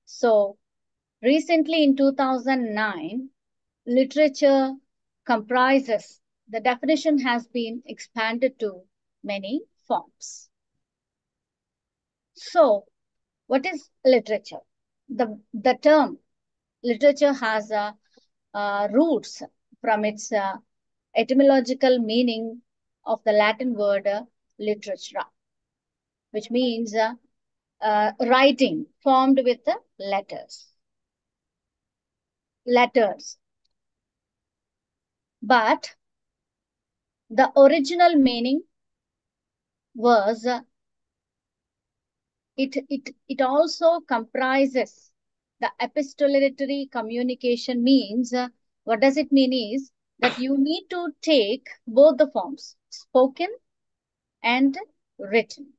So recently in 2009, literature comprises, the definition has been expanded to many forms. So what is literature? The term literature has roots from its etymological meaning of the Latin word literatura, which means writing formed with letters. But the original meaning was it also comprises the epistolary communication. Means what does it mean is that you need to take both the forms, spoken and written.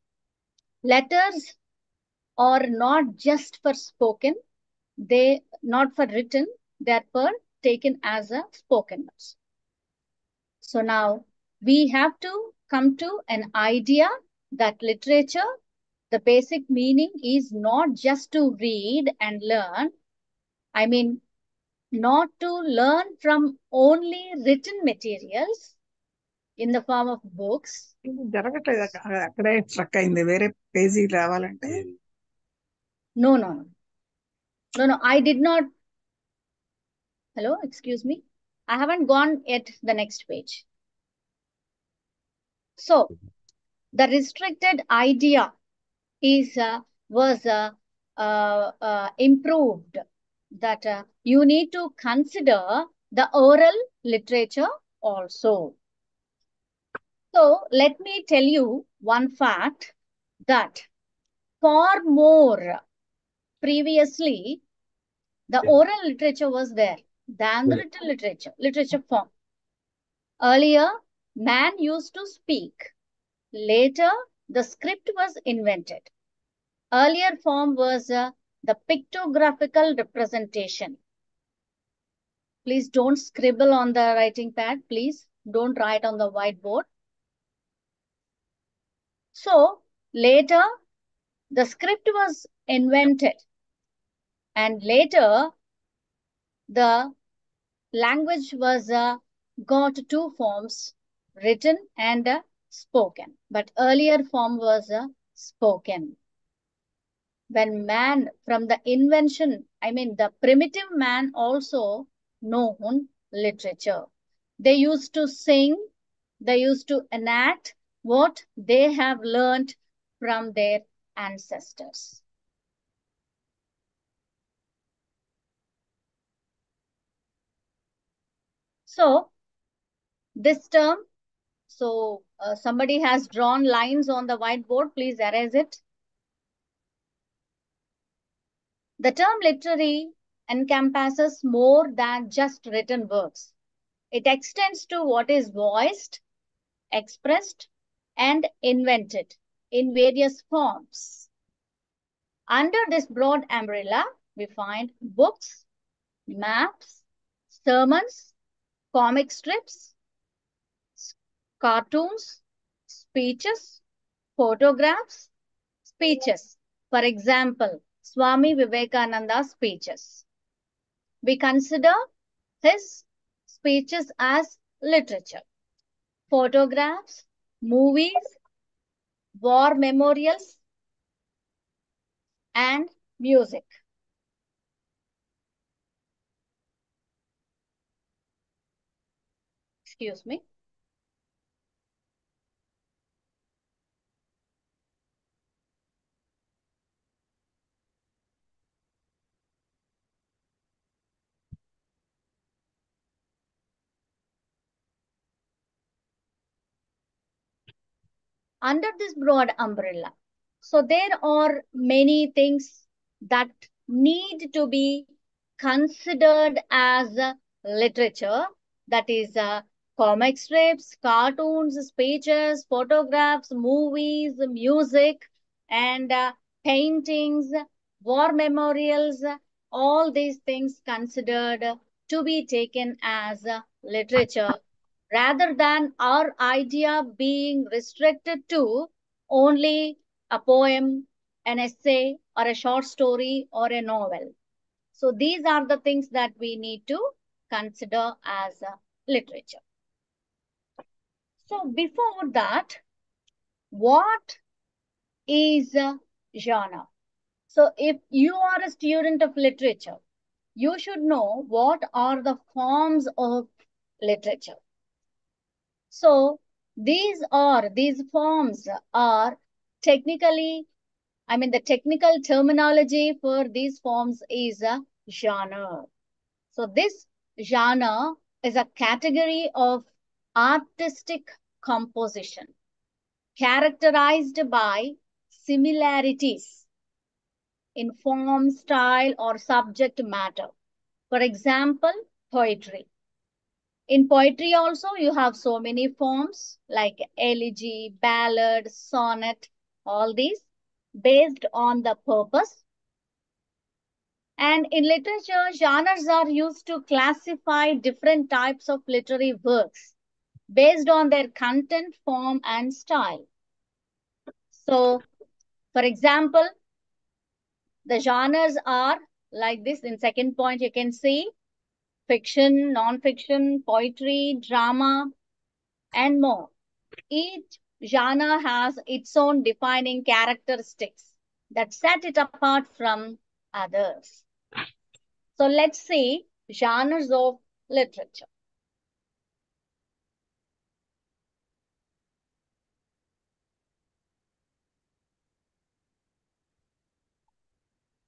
Letters are not just for spoken, they not for written, they are for taken as a spoken words. So now we have to come to an idea that literature, the basic meaning is not just to read and learn. I mean, not to learn from only written materials in the form of books. జరగట్లేదు అక్కడే struck అయింది వేరే page రావాలంటే No, no, no. No, no, I did not. Hello, excuse me. I haven't gone yet the next page. So the restricted idea is was improved that you need to consider the oral literature also. So let me tell you one fact that far more previously the oral literature was there than the written literature form. Earlier, man used to speak. Later, the script was invented. Earlier form was the pictographical representation. Please don't scribble on the writing pad. Please don't write on the whiteboard. So later, the script was invented. And later, the language was got two forms, written and spoken. But earlier form was spoken. When man, from the invention, I mean the primitive man also known literature. They used to sing, they used to enact what they have learned from their ancestors. So this term, so somebody has drawn lines on the whiteboard, please erase it. The term literary encompasses more than just written works. It extends to what is voiced, expressed, and invented in various forms. Under this broad umbrella, we find books, maps, sermons, comic strips, cartoons, speeches, photographs, speeches. For example, Swami Vivekananda's speeches. We consider his speeches as literature. Photographs, movies, war memorials, and music. Excuse me. Under this broad umbrella, so there are many things that need to be considered as literature. That is comic strips, cartoons, speeches, photographs, movies, music, and paintings, war memorials, all these things considered to be taken as literature, rather than our idea being restricted to only a poem, an essay or a short story or a novel. So these are the things that we need to consider as literature. So before that, what is a genre? So if you are a student of literature, you should know what are the forms of literature. So these forms are technically, the technical terminology for these forms is a genre. So this genre is a category of artistic composition characterized by similarities in form, style, or subject matter. For example, poetry. In poetry also, you have so many forms like elegy, ballad, sonnet, all these based on the purpose. And in literature, genres are used to classify different types of literary works based on their content, form, and style. So, for example, the genres are like this. In second point, you can see fiction, non-fiction, poetry, drama, and more. Each genre has its own defining characteristics that set it apart from others. So let's see genres of literature.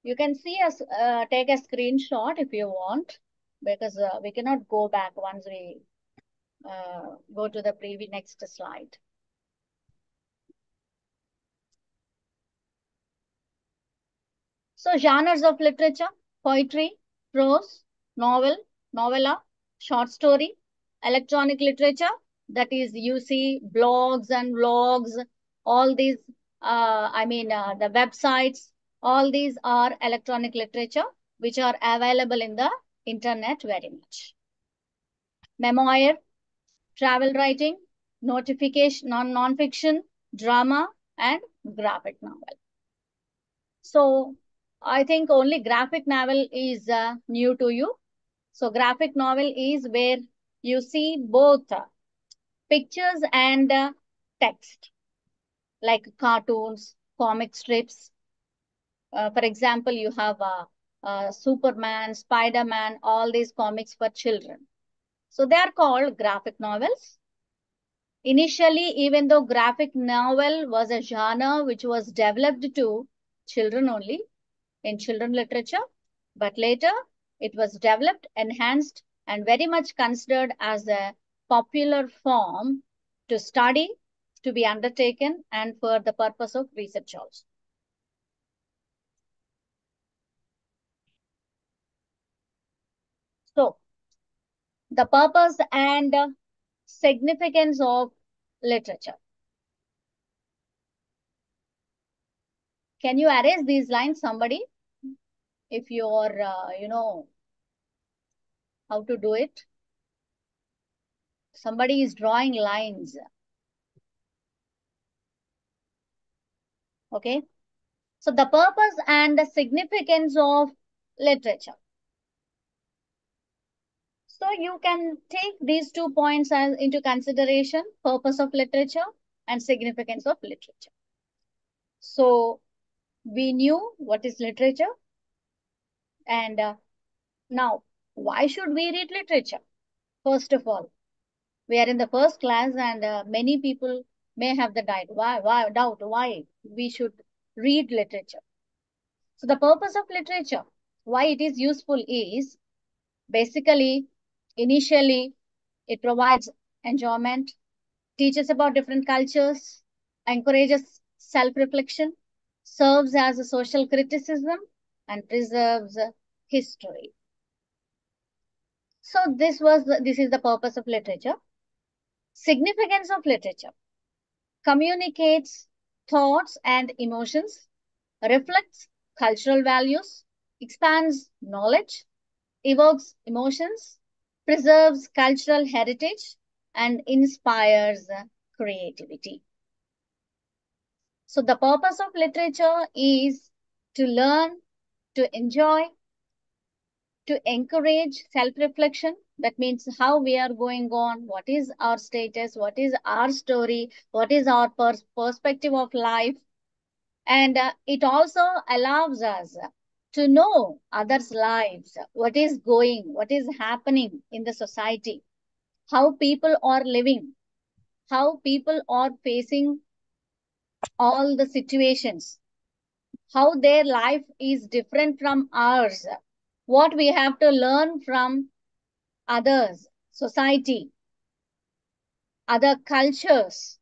You can see us take a screenshot if you want, because we cannot go back once we go to the previous next slide. So genres of literature: poetry, prose, novel, novella, short story, electronic literature, that is you see blogs and vlogs, all these, the websites, all these are electronic literature which are available in the internet very much. Memoir, travel writing, notification, non-fiction, drama, and graphic novel. So I think only graphic novel is new to you. So graphic novel is where you see both pictures and text, like cartoons, comic strips. For example, you have Superman, Spider-Man, all these comics for children. So they are called graphic novels. Initially, even though graphic novel was a genre which was developed to children only in children literature, but later it was developed, enhanced, and very much considered as a popular form to study, to be undertaken, and for the purpose of research also. So, the purpose and significance of literature. Can you erase these lines, somebody? If you're, how to do it. Somebody is drawing lines. Okay. So the purpose and the significance of literature. So you can take these 2 points as into consideration: purpose of literature and significance of literature. So we knew what is literature, and now why should we read literature? First of all, we are in the first class, and many people may have the doubt why we should read literature. So the purpose of literature, why it is useful, is basically, initially, it provides enjoyment, teaches about different cultures, encourages self-reflection, serves as a social criticism, and preserves history. So this is the purpose of literature. Significance of literature: communicates thoughts and emotions, reflects cultural values, expands knowledge, evokes emotions, preserves cultural heritage, and inspires creativity. So the purpose of literature is to learn, to enjoy, to encourage self-reflection. That means how we are going on, what is our status, what is our story, what is our perspective of life. And it also allows us to know others' lives, what is happening in the society, how people are living, how people are facing all the situations, how their life is different from ours, what we have to learn from others, society, other cultures,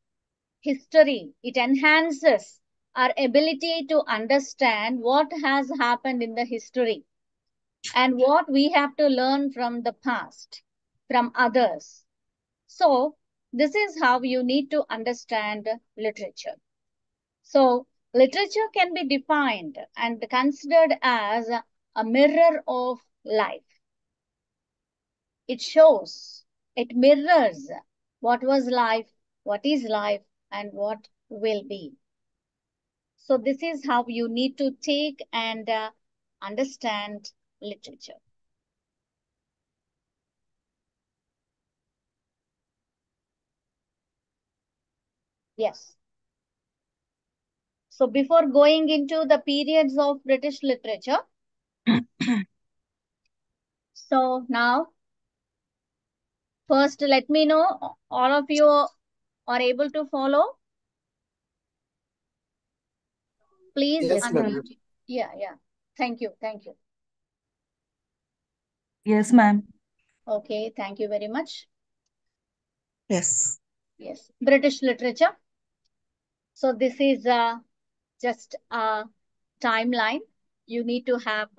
history. It enhances our ability to understand what has happened in the history and what we have to learn from the past, from others. So, this is how you need to understand literature. So, literature can be defined and considered as a mirror of life. It shows, it mirrors what was life, what is life, and what will be. So, this is how you need to take and understand literature. Yes. So, before going into the periods of British literature, so now, first, let me know all of you are able to follow. Please Yes, ma'am. unmute. Yeah, yeah. Thank you. Thank you. Yes, ma'am. Okay, thank you very much. Yes. Yes, British literature. So this is just a timeline. You need to have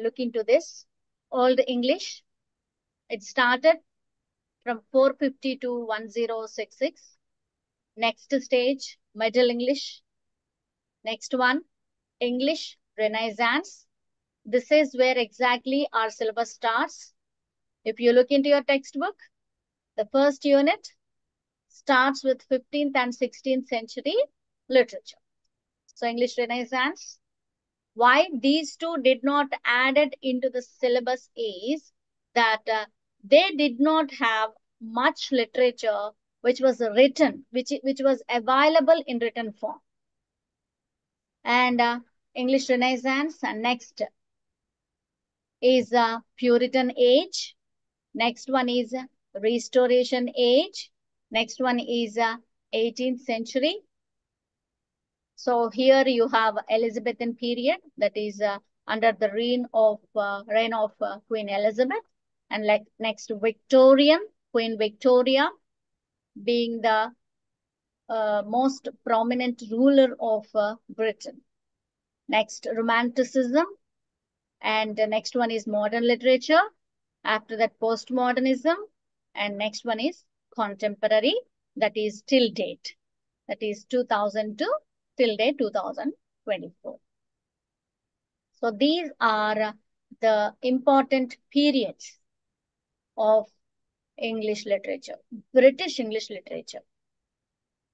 look into this. Old English. It started from 450 to 1066. Next stage, Middle English. Next one, English Renaissance. This is where exactly our syllabus starts. If you look into your textbook, the first unit starts with 15th and 16th century literature. So English Renaissance. Why these two did not added into the syllabus is that they did not have much literature which was written, which was available in written form. And English Renaissance, and next is Puritan age. Next one is Restoration age. Next one is 18th century. So here you have Elizabethan period, that is under the reign of Queen Elizabeth, and like next Victorian, Queen Victoria being the most prominent ruler of Britain. Next Romanticism, and the next one is modern literature. After that, postmodernism, and next one is contemporary, that is till date, that is 2002 till date 2024. So these are the important periods of English literature, British English literature,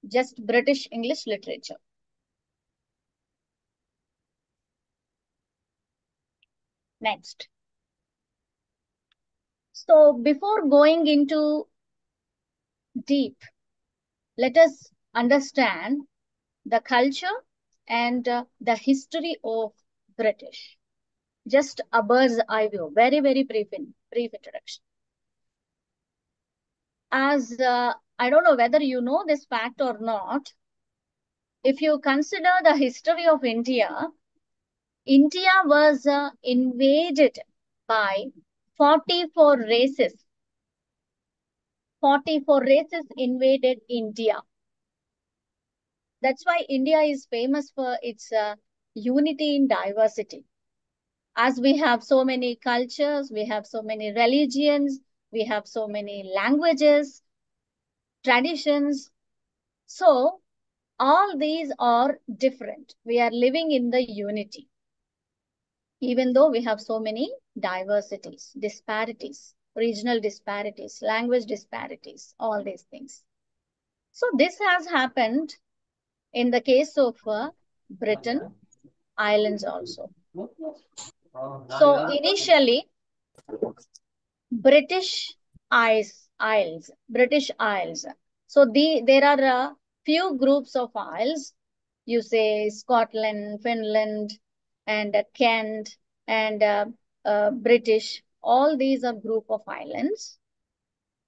just British English literature. Next. So before going into deep, let us understand the culture and the history of British. Just a bird's eye view, very, very brief introduction. As I don't know whether you know this fact or not, if you consider the history of India, India was invaded by 44 races. 44 races invaded India. That's why India is famous for its unity in diversity. As we have so many cultures, we have so many religions, we have so many languages, traditions. So all these are different. We are living in the unity, even though we have so many diversities, disparities, regional disparities, language disparities, all these things. So this has happened In the case of Britain, islands also. So initially, British Isles. So there are a few groups of isles. You say Scotland, Finland, and Kent, and British. All these are group of islands.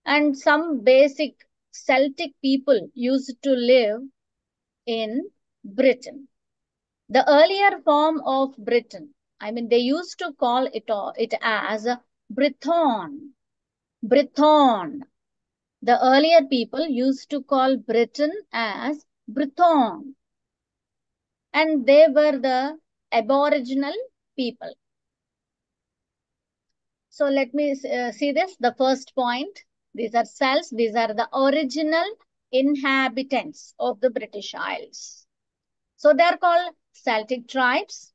And some basic Celtic people used to live in Britain. The earlier form of Britain, I mean, they used to call it as Brython. Brython. The earlier people used to call Britain as Brython. And they were the Aboriginal people. So let me see this. The first point. These are Celts. These are the original inhabitants of the British Isles. So they are called Celtic tribes.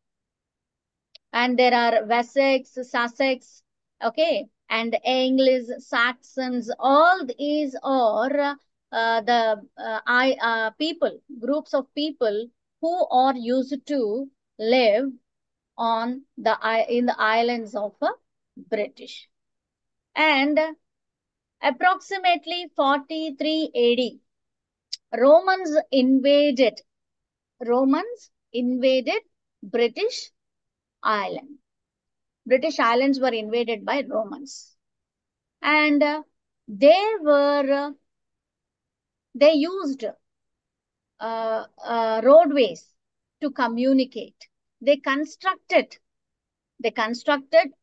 And there are Wessex, Sussex, okay, and English, Saxons. All these are people, groups of people who are used to live on in the islands of British. And approximately 43 AD, Romans invaded British Island. British islands were invaded by Romans, and they used roadways to communicate. They constructed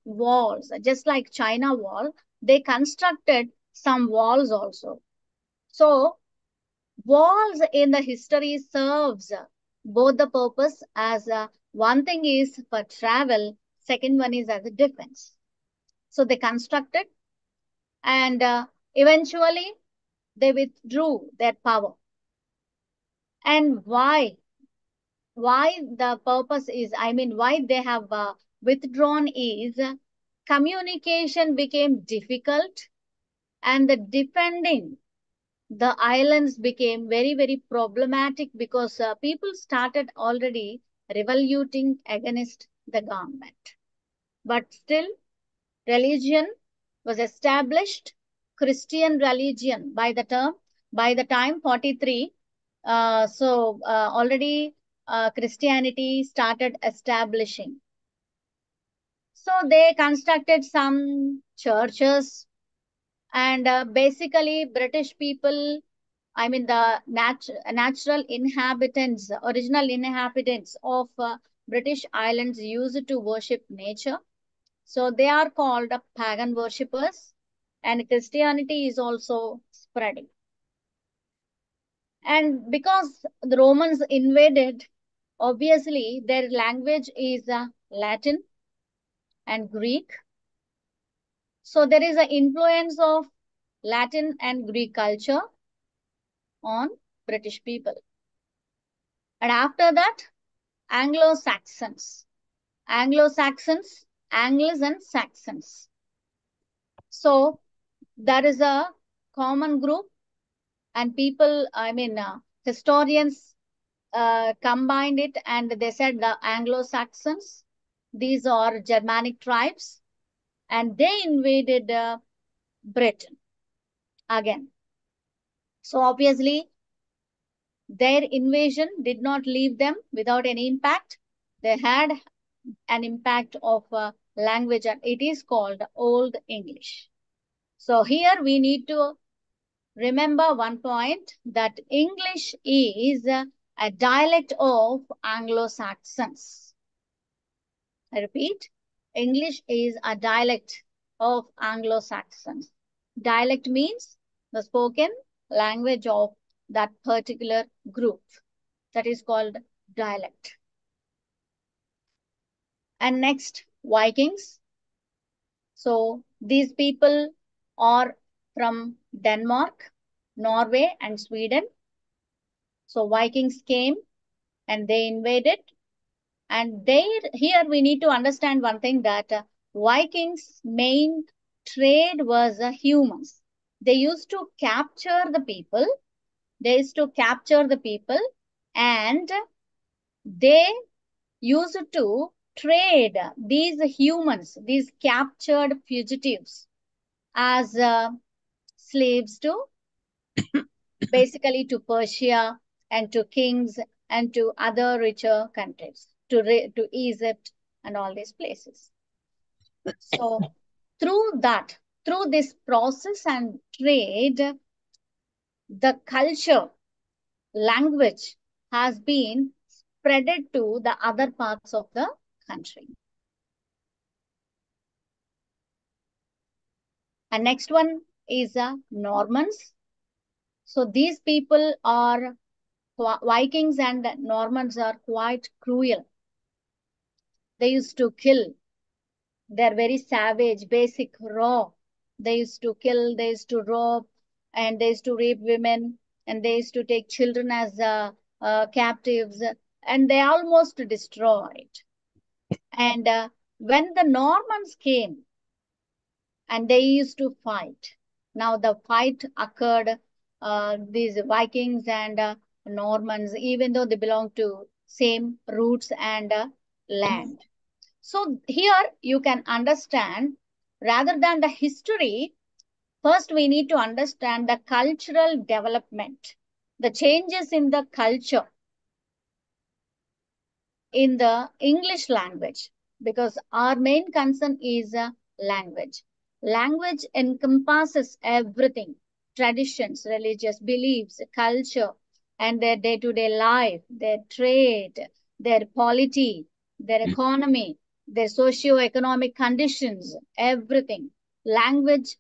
walls, just like China Wall. They constructed some walls also. So walls in the history serves both the purpose as one thing is for travel, second one is as a defense. So they constructed, and eventually they withdrew their power. And why the purpose is, I mean, why they have withdrawn is communication became difficult, and the defending the islands became very, very problematic because people started already revolting against the government. But still, religion was established, Christian religion by the time 43. Already Christianity started establishing. So they constructed some churches, and basically British people, I mean the natural inhabitants, original inhabitants of British islands used to worship nature. So they are called pagan worshippers, and Christianity is also spreading. And because the Romans invaded, obviously their language is Latin and Greek. So there is an influence of Latin and Greek culture on British people. And after that, Anglo-Saxons, Angles and Saxons. So that is a common group, and people, I mean, historians combined it, and they said the Anglo-Saxons, these are Germanic tribes, and they invaded Britain again. So obviously, their invasion did not leave them without any impact. They had an impact of language, and it is called Old English. So here we need to remember one point, that English is a dialect of Anglo-Saxons. I repeat, English is a dialect of Anglo-Saxons. Dialect means the spoken language of that particular group. That is called dialect. And next, Vikings. So these people are from Denmark, Norway, and Sweden. So Vikings came and they invaded. And here we need to understand one thing, that Vikings' main trade was humans. They used to capture the people. And they used to trade these humans, these captured fugitives, as slaves to basically to Persia and to kings and to other richer countries, to Egypt and all these places. So through that, through this process and trade, the culture, language has been spreaded to the other parts of the country. And next one is Normans. So these people are Vikings and Normans are quite cruel. They used to kill. They're very savage, basic, raw. They used to kill, they used to rob, and they used to rape women, and they used to take children as captives, and they almost destroyed. And when the Normans came, and they used to fight. Now the fight occurred, these Vikings and Normans, even though they belong to same roots and land. So here you can understand, rather than the history, first we need to understand the cultural development, the changes in the culture in the English language, because our main concern is language. Language encompasses everything: traditions, religious beliefs, culture, and their day to day life, their trade, their polity, their economy, their socio-economic conditions, everything. Language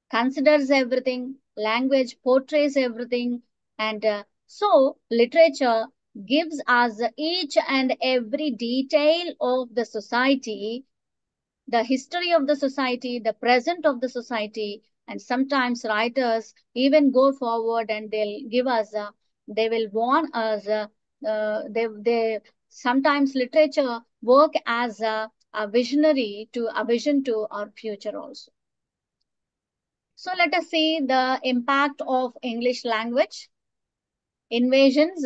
considers everything, language portrays everything, and so literature gives us each and every detail of the society, the history of the society, the present of the society, and sometimes writers even go forward and they'll give us, they will warn us, they sometimes literature work as a visionary to a vision to our future also. So let us see the impact of English language, invasions,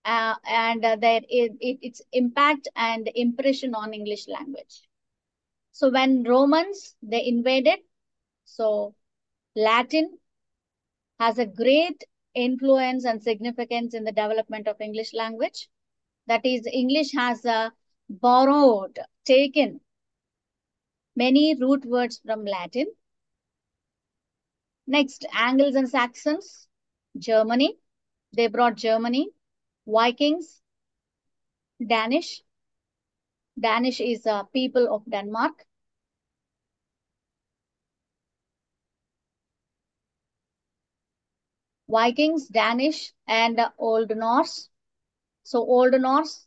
and its impact and impression on English language. So when Romans, they invaded, so Latin has a great influence and significance in the development of English language. That is, English has borrowed, taken many root words from Latin. Next, Angles and Saxons, Germany. They brought Germany. Vikings, Danish. Danish is a people of Denmark. Vikings, Danish, and Old Norse. So Old Norse,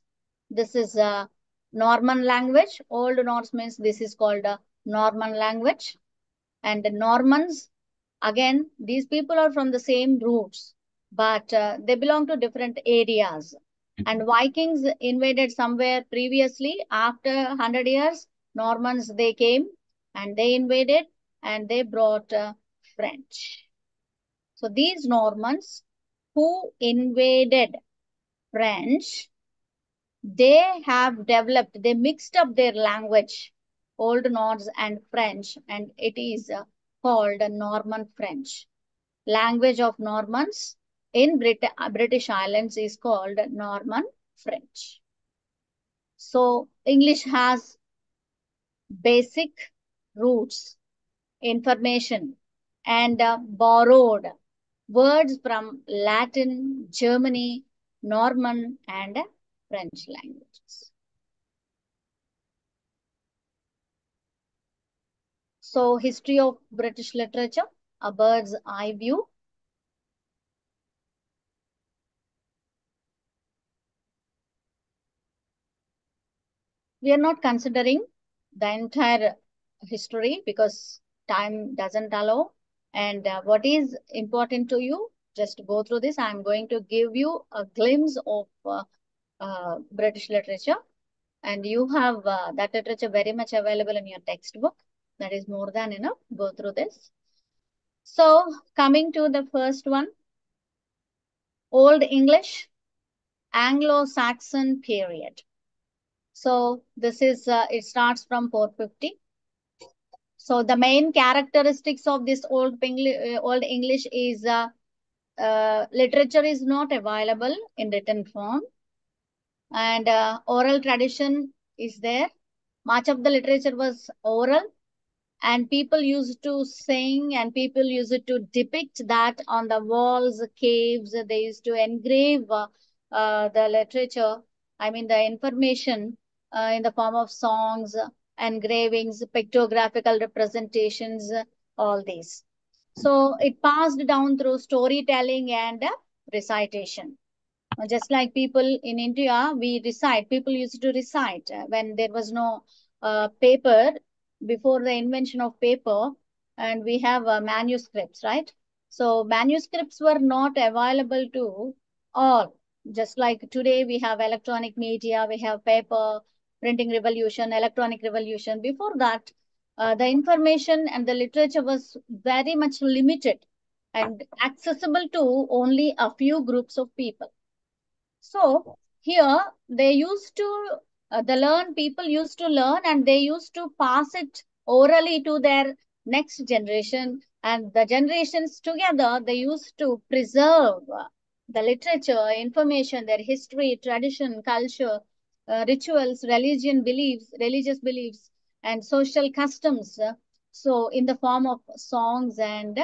this is a Norman language. Old Norse means this is called a Norman language. And the Normans, again, these people are from the same roots, but they belong to different areas. And Vikings invaded somewhere previously. After 100 years, Normans, they came and they invaded and they brought French. So these Normans who invaded French, they have developed, they mixed up their language, Old Norse and French, and it is called Norman French. Language of Normans in British Islands is called Norman French. So English has basic roots, information, and borrowed words from Latin, Germany, Norman, and French languages. So history of British literature, a bird's eye view. We are not considering the entire history because time doesn't allow. And what is important to you, just go through this. I'm going to give you a glimpse of British literature, and you have that literature very much available in your textbook. That is more than enough. Go through this. So coming to the first one, Old English. Anglo-Saxon period. So this is it starts from 450. So the main characteristics of this old English is literature is not available in written form, and oral tradition is there. Much of the literature was oral, and people used to sing, and people used to depict that on the walls, caves. They used to engrave the literature, I mean the information, in the form of songs, engravings, pictographical representations, all these. So it passed down through storytelling and recitation. Just like people in India, we recite. People used to recite when there was no paper, before the invention of paper, and we have manuscripts, right? So manuscripts were not available to all. Just like today, we have electronic media, we have paper, printing revolution, electronic revolution. Before that, the information and the literature was very much limited and accessible to only a few groups of people. So here they used to, the learn people used to learn, and they used to pass it orally to their next generation, and the generations together they used to preserve the literature, information, their history, tradition, culture, rituals, religious beliefs, and social customs. So in the form of songs and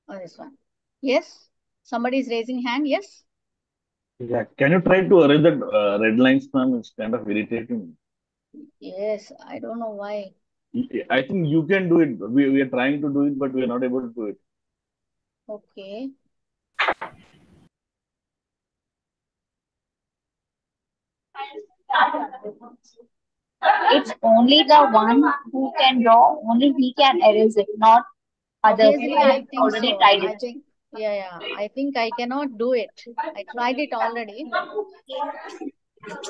this one. Yes, somebody is raising hand. Yes. Yeah, can you try to erase that red lines, ma'am? It's kind of irritating. Yes, I don't know why. I think you can do it. We are trying to do it, but we are not able to do it. Okay. It's only the one who can draw, only he can erase it, not others. Obviously, I I think already so. tried I it. think, yeah, yeah. I think I cannot do it. I tried it already.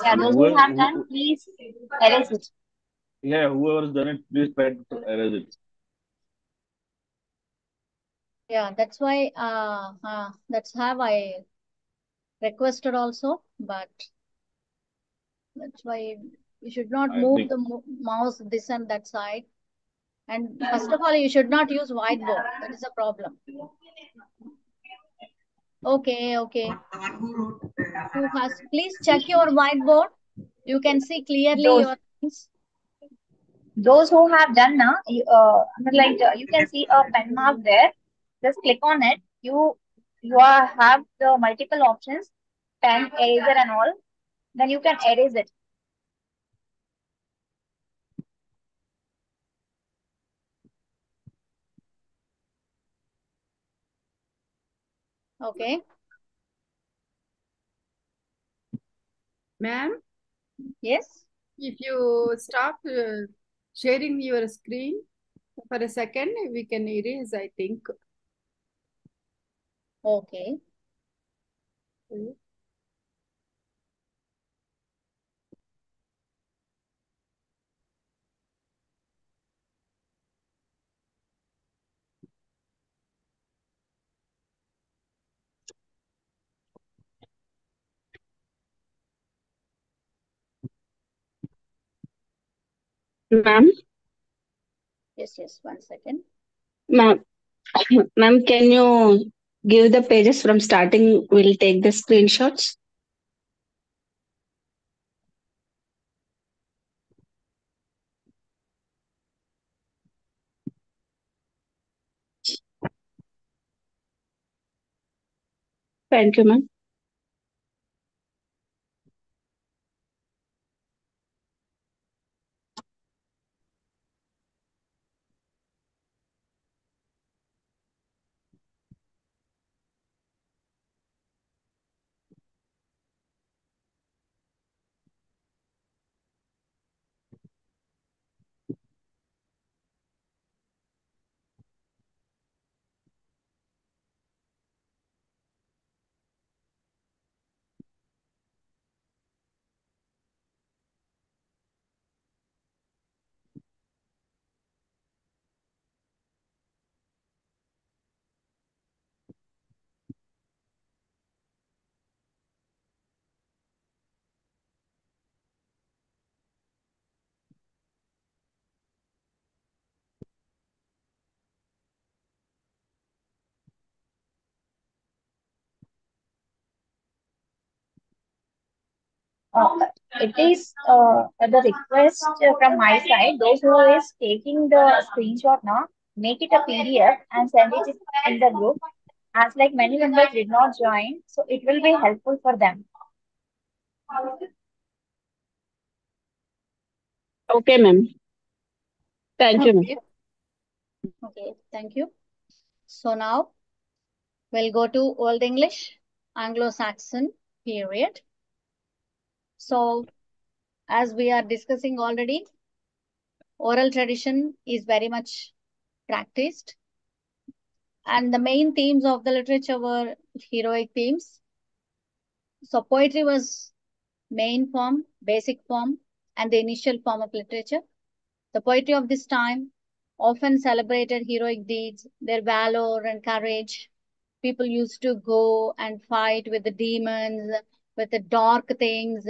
Yeah, those who have done, please erase it. Yeah, whoever's done it, please try to erase it. Yeah, that's why, that's have I requested also, but that's why you should not I move think the mouse this and that side. And first of all, you should not use whiteboard. That is a problem. Okay, okay. Who has, please check your whiteboard. You can see clearly Those your things. those who have done now, you can see a pen mark there. Just click on it. Have the multiple options, pen, eraser, and all. Then you can erase it. Okay. Ma'am, Yes. if you stop sharing your screen for a second, we can erase, I think. Okay. Ma'am, Yes, yes. 1 second. ma'am, ma'am, can you give the pages from starting? We'll take the screenshots. Thank you, ma'am. It is the request from my side. Those who is taking the screenshot now, make it a PDF and send it in the group. As like many members did not join, so it will be helpful for them. Okay, ma'am. Thank you, ma'am. Okay. Okay, thank you. So now we'll go to Old English, Anglo-Saxon period. So as we are discussing already, oral tradition is very much practiced. And the main themes of the literature were heroic themes. So poetry was main form, basic form, and the initial form of literature. The poetry of this time often celebrated heroic deeds, their valor and courage. People used to go and fight with the demons, with the dark things.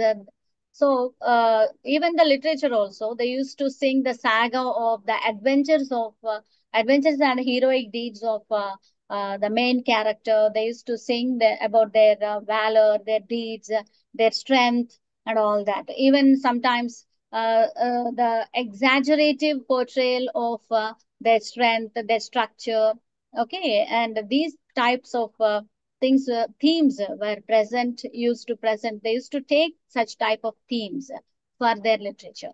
So even the literature also, they used to sing the saga of the adventures and heroic deeds of the main character. They used to sing about their valor, their deeds, their strength, and all that. Even sometimes the exaggerative portrayal of their strength, their structure. Okay, and these types of themes were present, used to present. They used to take such type of themes for their literature.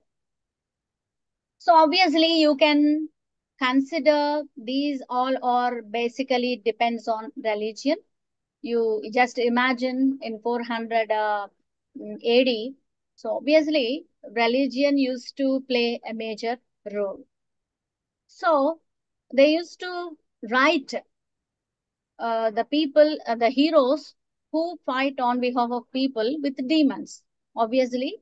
So obviously, you can consider these all or basically depends on religion. You just imagine in 400 AD. So obviously, religion used to play a major role. So they used to write the heroes who fight on behalf of people with demons. Obviously,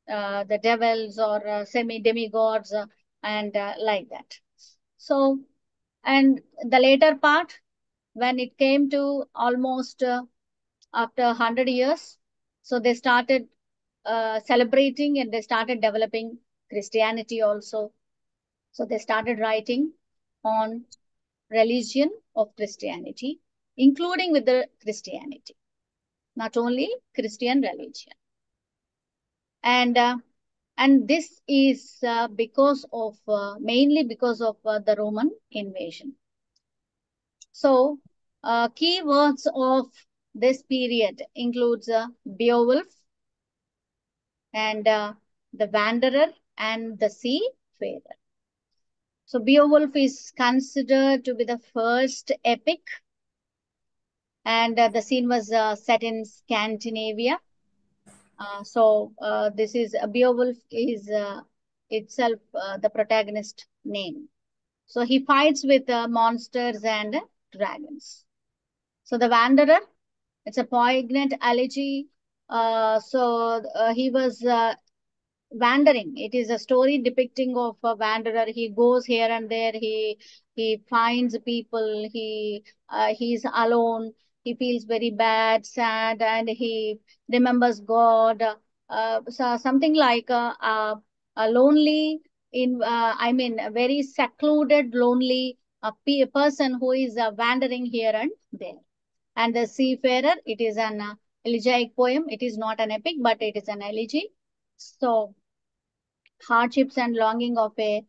the devils or semi-demigods and like that. So, and the later part, when it came to almost after 100 years, so they started celebrating and they started developing Christianity also. So they started writing on religion of Christianity, including with the Christianity, not only Christian religion. And this is because of mainly because of the Roman invasion. So key words of this period includes Beowulf and the Wanderer and the Seafarer. So Beowulf is considered to be the first epic, and the scene was set in Scandinavia. This is Beowulf is itself the protagonist name. So he fights with monsters and dragons. So the Wanderer, it's a poignant elegy. He was wandering. It is a story depicting of a wanderer. He goes here and there. He finds people. He's alone. He feels very bad, sad, and he remembers God. So something like a lonely I mean, a very secluded, lonely person who is wandering here and there. And the Seafarer, it is an elegiac poem. It is not an epic, but it is an elegy. So hardships and longing of a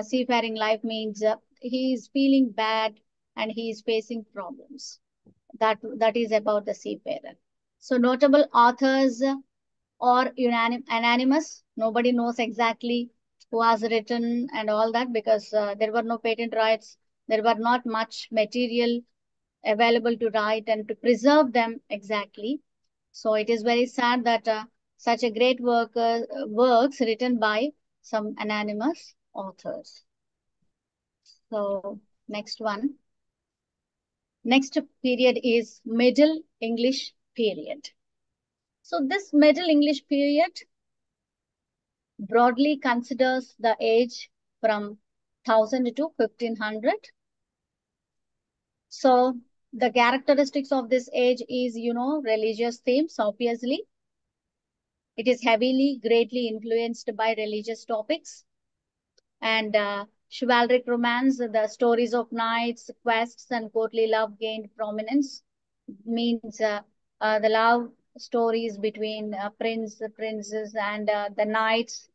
seafaring life means he is feeling bad and he is facing problems. That is about the seafarer. So notable authors or anonymous. Nobody knows exactly who has written and all that because there were no patent rights. There were not much material available to write and to preserve them exactly. So it is very sad that such a great works written by some anonymous authors. So next one. Next period is Middle English period. So this Middle English period broadly considers the age from 1000 to 1500. So the characteristics of this age is, religious themes, obviously. It is heavily, greatly influenced by religious topics. And chivalric romance, the stories of knights, quests, and courtly love gained prominence. Means the love stories between princes and the knights.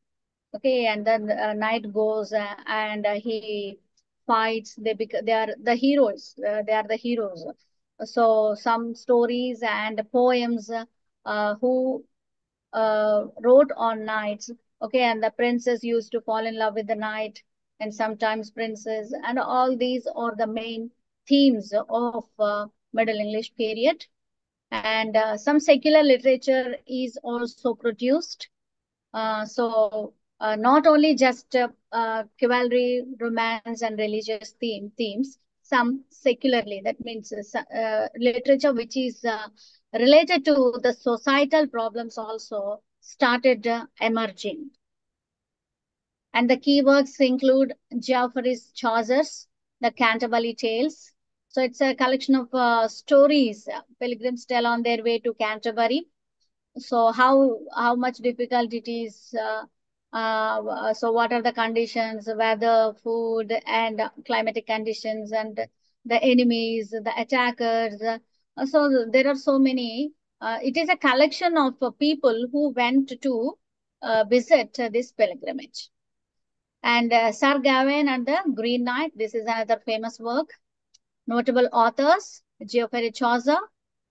Okay, and then knight goes and he fights. They are the heroes. They are the heroes. So some stories and poems who wrote on knights. Okay, and the princess used to fall in love with the knight, and sometimes princess, and all these are the main themes of Middle English period. And some secular literature is also produced. Not only just cavalry, romance, and religious themes, some secularly, that means literature which is related to the societal problems also started emerging. And the key works include Geoffrey's Chaucer's, the Canterbury Tales. So it's a collection of stories pilgrims tell on their way to Canterbury. So how much difficult it is. So what are the conditions, weather, food, and climatic conditions, and the enemies, the attackers. So there are so many. It is a collection of people who went to visit this pilgrimage. And Sir Gawain and the Green Knight, this is another famous work. Notable authors, Geoffrey Chaucer,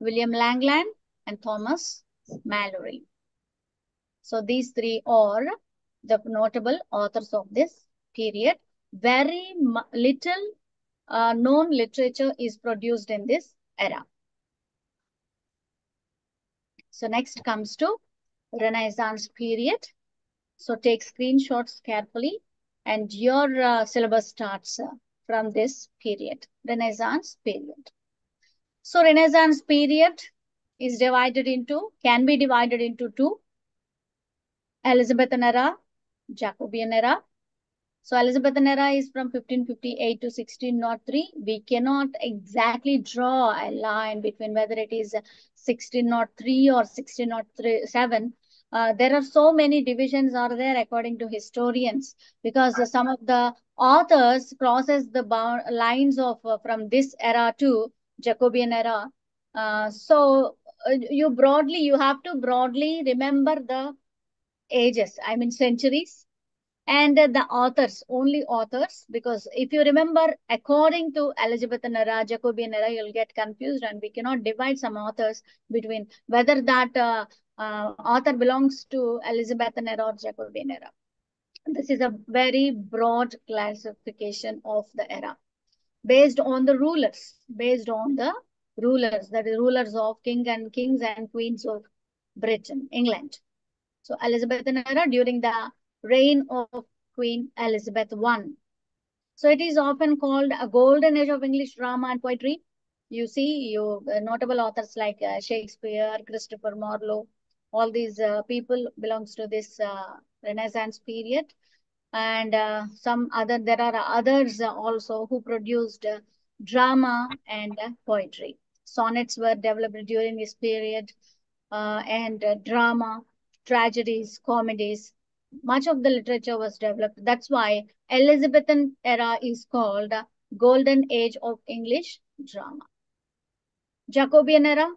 William Langland, and Thomas Malory. So these three are the notable authors of this period. Very little known literature is produced in this era. So next comes to Renaissance period. So take screenshots carefully, and your syllabus starts from this period, Renaissance period. So Renaissance period is can be divided into two: Elizabethan era, Jacobean era. So Elizabethan era is from 1558 to 1603. We cannot exactly draw a line between whether it is 1603 or 1607. There are so many divisions are there according to historians, because some of the authors crosses the lines of from this era to Jacobean era. You have to broadly remember the ages, I mean centuries, and the authors, only authors, because if you remember according to Elizabethan era, Jacobean era, you'll get confused, and we cannot divide some authors between whether that author belongs to Elizabethan era or Jacobean era. This is a very broad classification of the era based on the rulers, that is rulers of kings and queens of Britain, England. So Elizabethan era during the reign of Queen Elizabeth I. So it is often called a golden age of English drama and poetry. You see, notable authors like Shakespeare, Christopher Marlowe, all these people belongs to this Renaissance period. And there are others also who produced drama and poetry. Sonnets were developed during this period, and drama, tragedies, comedies. Much of the literature was developed. That's why Elizabethan era is called golden age of English drama. Jacobean era,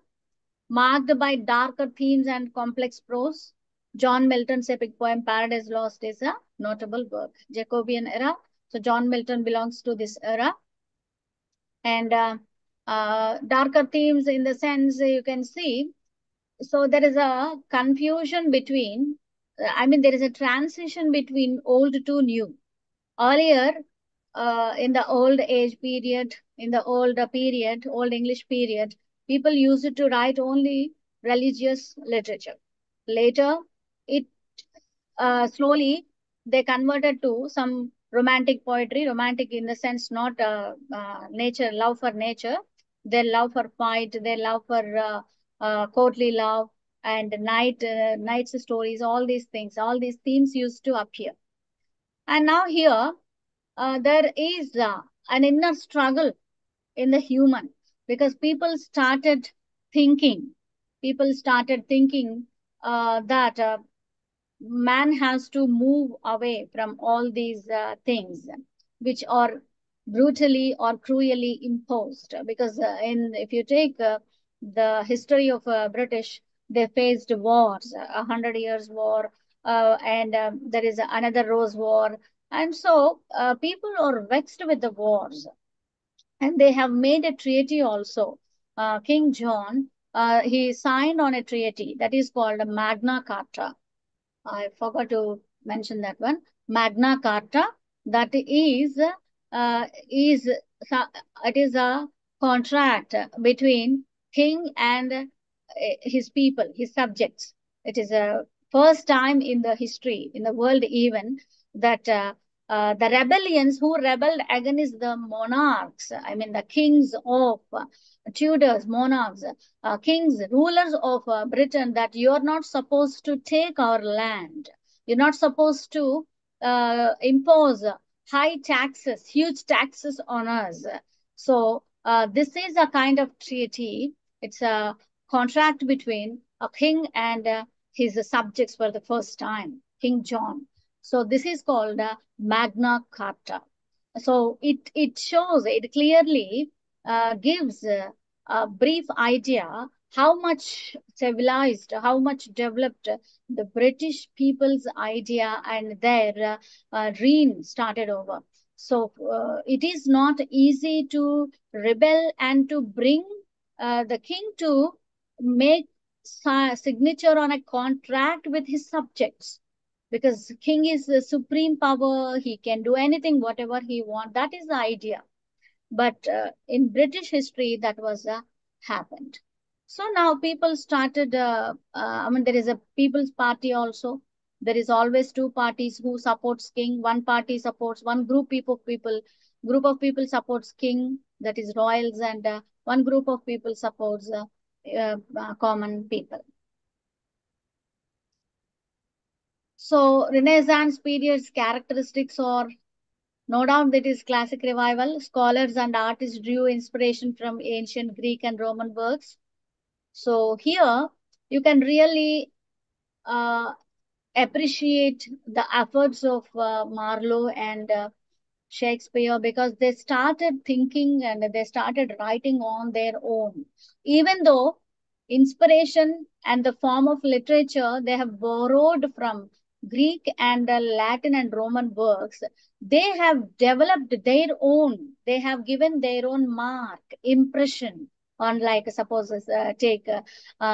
marked by darker themes and complex prose. John Milton's epic poem Paradise Lost is a notable work. Jacobean era. So John Milton belongs to this era. And darker themes in the sense you can see. So there is a confusion between, there is a transition between old to new. Earlier, in the old age period, in the old English period, people used to write only religious literature. Later, it slowly they converted to some romantic poetry, romantic in the sense not nature, love for nature, their love for fight, their love for courtly love, and knight's stories, all these things, all these themes used to appear. And now here, there is an inner struggle in the human, because people started thinking that man has to move away from all these things which are brutally or cruelly imposed. Because if you take the history of British, They faced wars, 100 years war, and there is another Rose War. And so people are vexed with the wars. And they have made a treaty also. King John, he signed on a treaty that is called Magna Carta. I forgot to mention that one. Magna Carta, that is it is a contract between king and his people, his subjects. It is a first time in the history, in the world even, that the rebellions who rebelled against the monarchs, I mean the kings of Tudors, monarchs, kings, rulers of Britain, that you are not supposed to take our land. You're not supposed to impose high taxes, huge taxes on us. So this is a kind of treaty. It's a contract between a king and his subjects for the first time, King John. So this is called Magna Carta. So it shows, it clearly gives a brief idea how much civilized, how much developed the British people's idea and their reign started over. So it is not easy to rebel and to bring the king to make signature on a contract with his subjects, because king is the supreme power. He can do anything, whatever he wants. That is the idea. But in British history, that was happened. So now people started, I mean, there is a People's Party also. There is always two parties who supports king. One party supports, one group of people supports king, that is royals, and one group of people supports common people. So Renaissance period's characteristics are, no doubt, that is classic revival. Scholars and artists drew inspiration from ancient Greek and Roman works. So here you can really appreciate the efforts of Marlowe and Shakespeare, because they started thinking and they started writing on their own. Even though inspiration and the form of literature they have borrowed from Greek and Latin and Roman works, they have developed their own. They have given their own mark, impression on, like, suppose take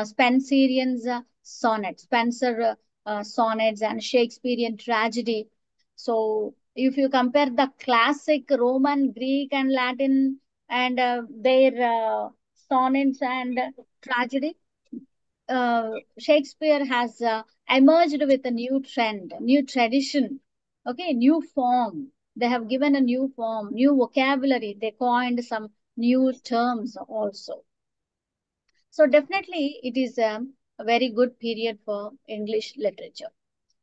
Spenserian's sonnets, Spenser sonnets, and Shakespearean tragedy. So if you compare the classic Roman, Greek, and Latin and their sonnets and tragedy, Shakespeare has emerged with a new trend, new tradition, okay, new form. They have given a new form, new vocabulary. They coined some new terms also. So definitely it is a very good period for English literature.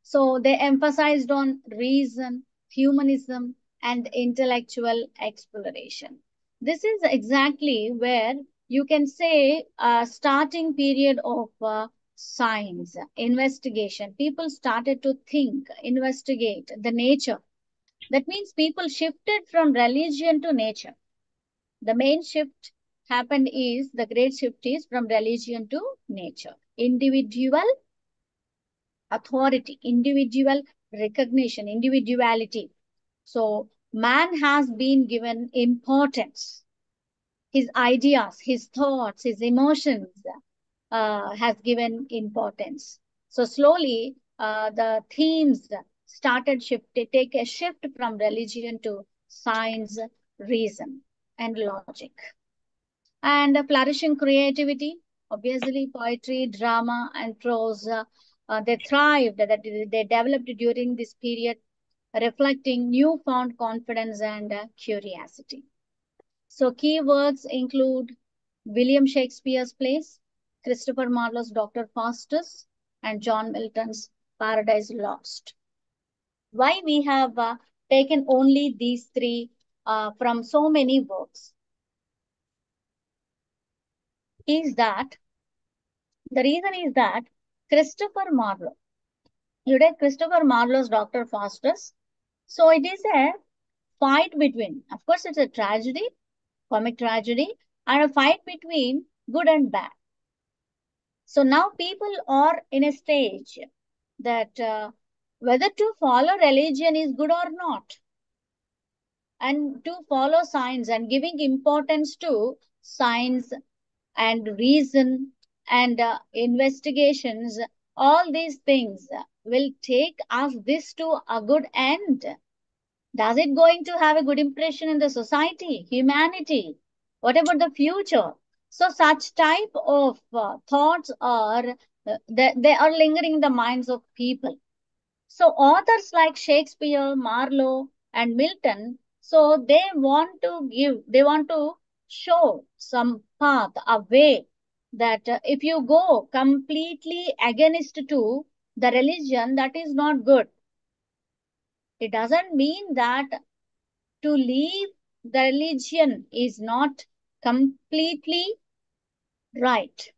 So they emphasized on reason, humanism, and intellectual exploration. This is exactly where you can say a starting period of science, investigation. People started to think, investigate the nature. That means people shifted from religion to nature. The main shift happened is, the great shift is from religion to nature. Individual authority, individual recognition, individuality. So man has been given importance. His ideas, his thoughts, his emotions has given importance. So slowly the themes started take a shift from religion to science, reason, and logic. And flourishing creativity, obviously poetry, drama, and prose, they thrived, that they developed during this period, reflecting newfound confidence and curiosity. So key works include William Shakespeare's plays, Christopher Marlowe's Dr. Faustus, and John Milton's Paradise Lost. Why we have taken only these three from so many works is that, the reason is that Christopher Marlowe, you take Christopher Marlowe's Dr. Faustus. So it is a fight between, of course, it's a tragedy, comic tragedy, and a fight between good and bad. So now people are in a stage that whether to follow religion is good or not, and to follow science and giving importance to science and reason and investigations, all these things will take us this to a good end. Does it going to have a good impression in the society, humanity? What about the future? So such type of thoughts are they are lingering in the minds of people. So authors like Shakespeare, Marlowe, and Milton, so they want to show some path, a way that if you go completely against to the religion, that is not good. It doesn't mean that to leave the religion is not completely right.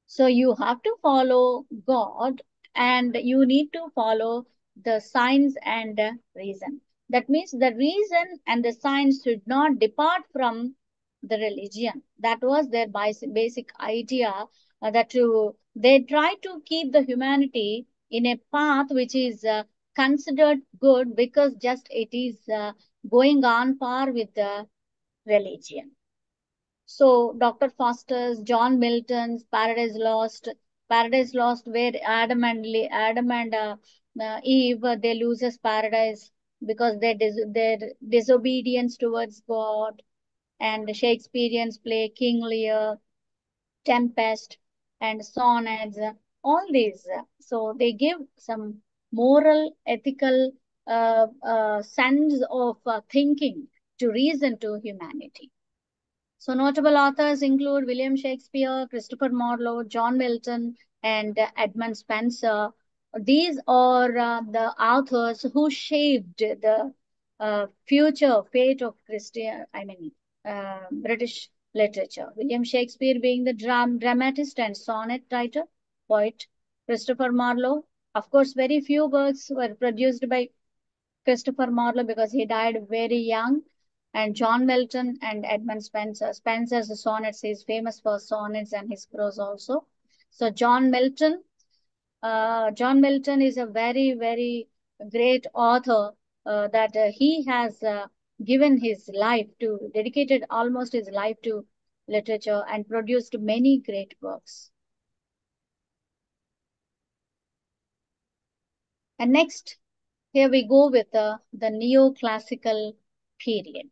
So you have to follow God and you need to follow the science and reason. That means the reason and the science should not depart from the religion. That was their basic idea, they try to keep the humanity in a path which is considered good because just it is going on par with the religion. So Dr. Foster's, John Milton's Paradise Lost, where Adam and Eve, they loses paradise because their disobedience towards God, and Shakespearean's play King Lear, Tempest, and sonnets, all these. So they give some moral, ethical sense of thinking to reason to humanity. So notable authors include William Shakespeare, Christopher Marlowe, John Milton, and Edmund Spenser. These are the authors who shaped the future fate of British literature. William Shakespeare being the dramatist and sonnet writer, poet. Christopher Marlowe. Of course, very few works were produced by Christopher Marlowe because he died very young, and John Milton and Edmund Spenser. Spenser's sonnets, he is famous for sonnets and his prose also. So John Milton is a very, very great author that he has given his life to, dedicated almost his life to literature and produced many great works. And next, here we go with the neoclassical period.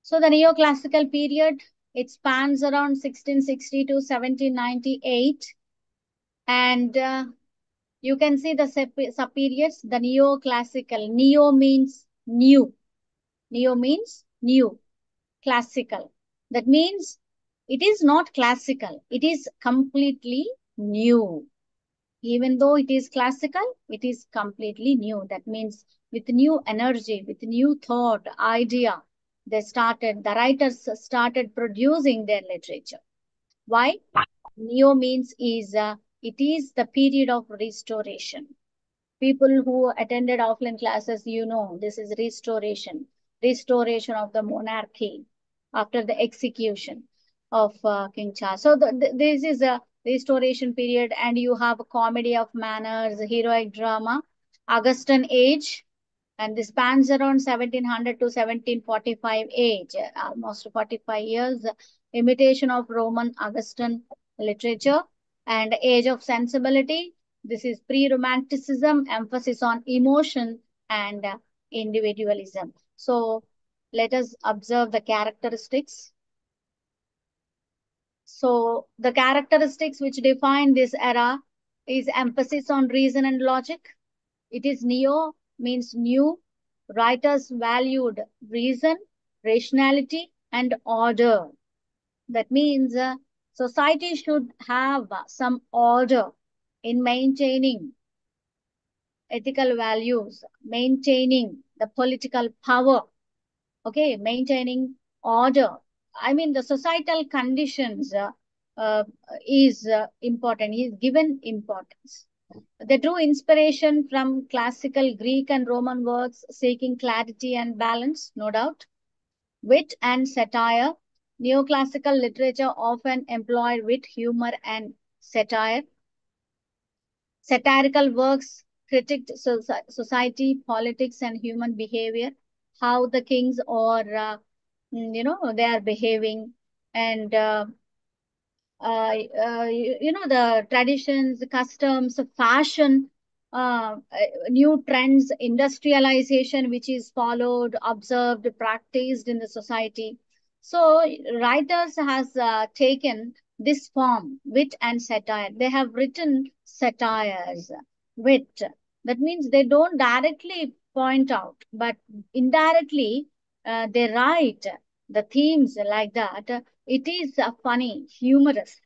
So the neoclassical period, it spans around 1660 to 1798. And you can see the subperiods, the neoclassical. Neo means new. Neo means new. Classical. That means it is not classical. It is completely new. Even though it is classical, it is completely new. That means with new energy, with new thought, idea, the writers started producing their literature. Why? Neo means it is the period of restoration. People who attended offline classes, you know, this is restoration of the monarchy after the execution of King Charles. So this is a restoration period, and you have a comedy of manners, heroic drama, Augustan age, and this spans around 1700 to 1745 age, almost 45 years, imitation of Roman Augustan literature, and age of sensibility. This is pre-romanticism, emphasis on emotion and individualism. So let us observe the characteristics. So the characteristics which define this era is emphasis on reason and logic. It is neo, means new. Writers valued reason, rationality, and order. That means society should have some order in maintaining ethical values, maintaining the political power, okay, maintaining order. I mean, the societal conditions is important, is given importance. They drew inspiration from classical Greek and Roman works, seeking clarity and balance, no doubt. Wit and satire. Neoclassical literature often employed wit, humor, and satire. Satirical works critiqued society, politics, and human behavior, how the kings are, they are behaving, and the traditions, customs, fashion, new trends, industrialization, which is followed, observed, practiced in the society. So writers has taken this form, wit and satire. They have written satires, wit. That means they don't directly point out, but indirectly they write the themes like that. It is funny, humorous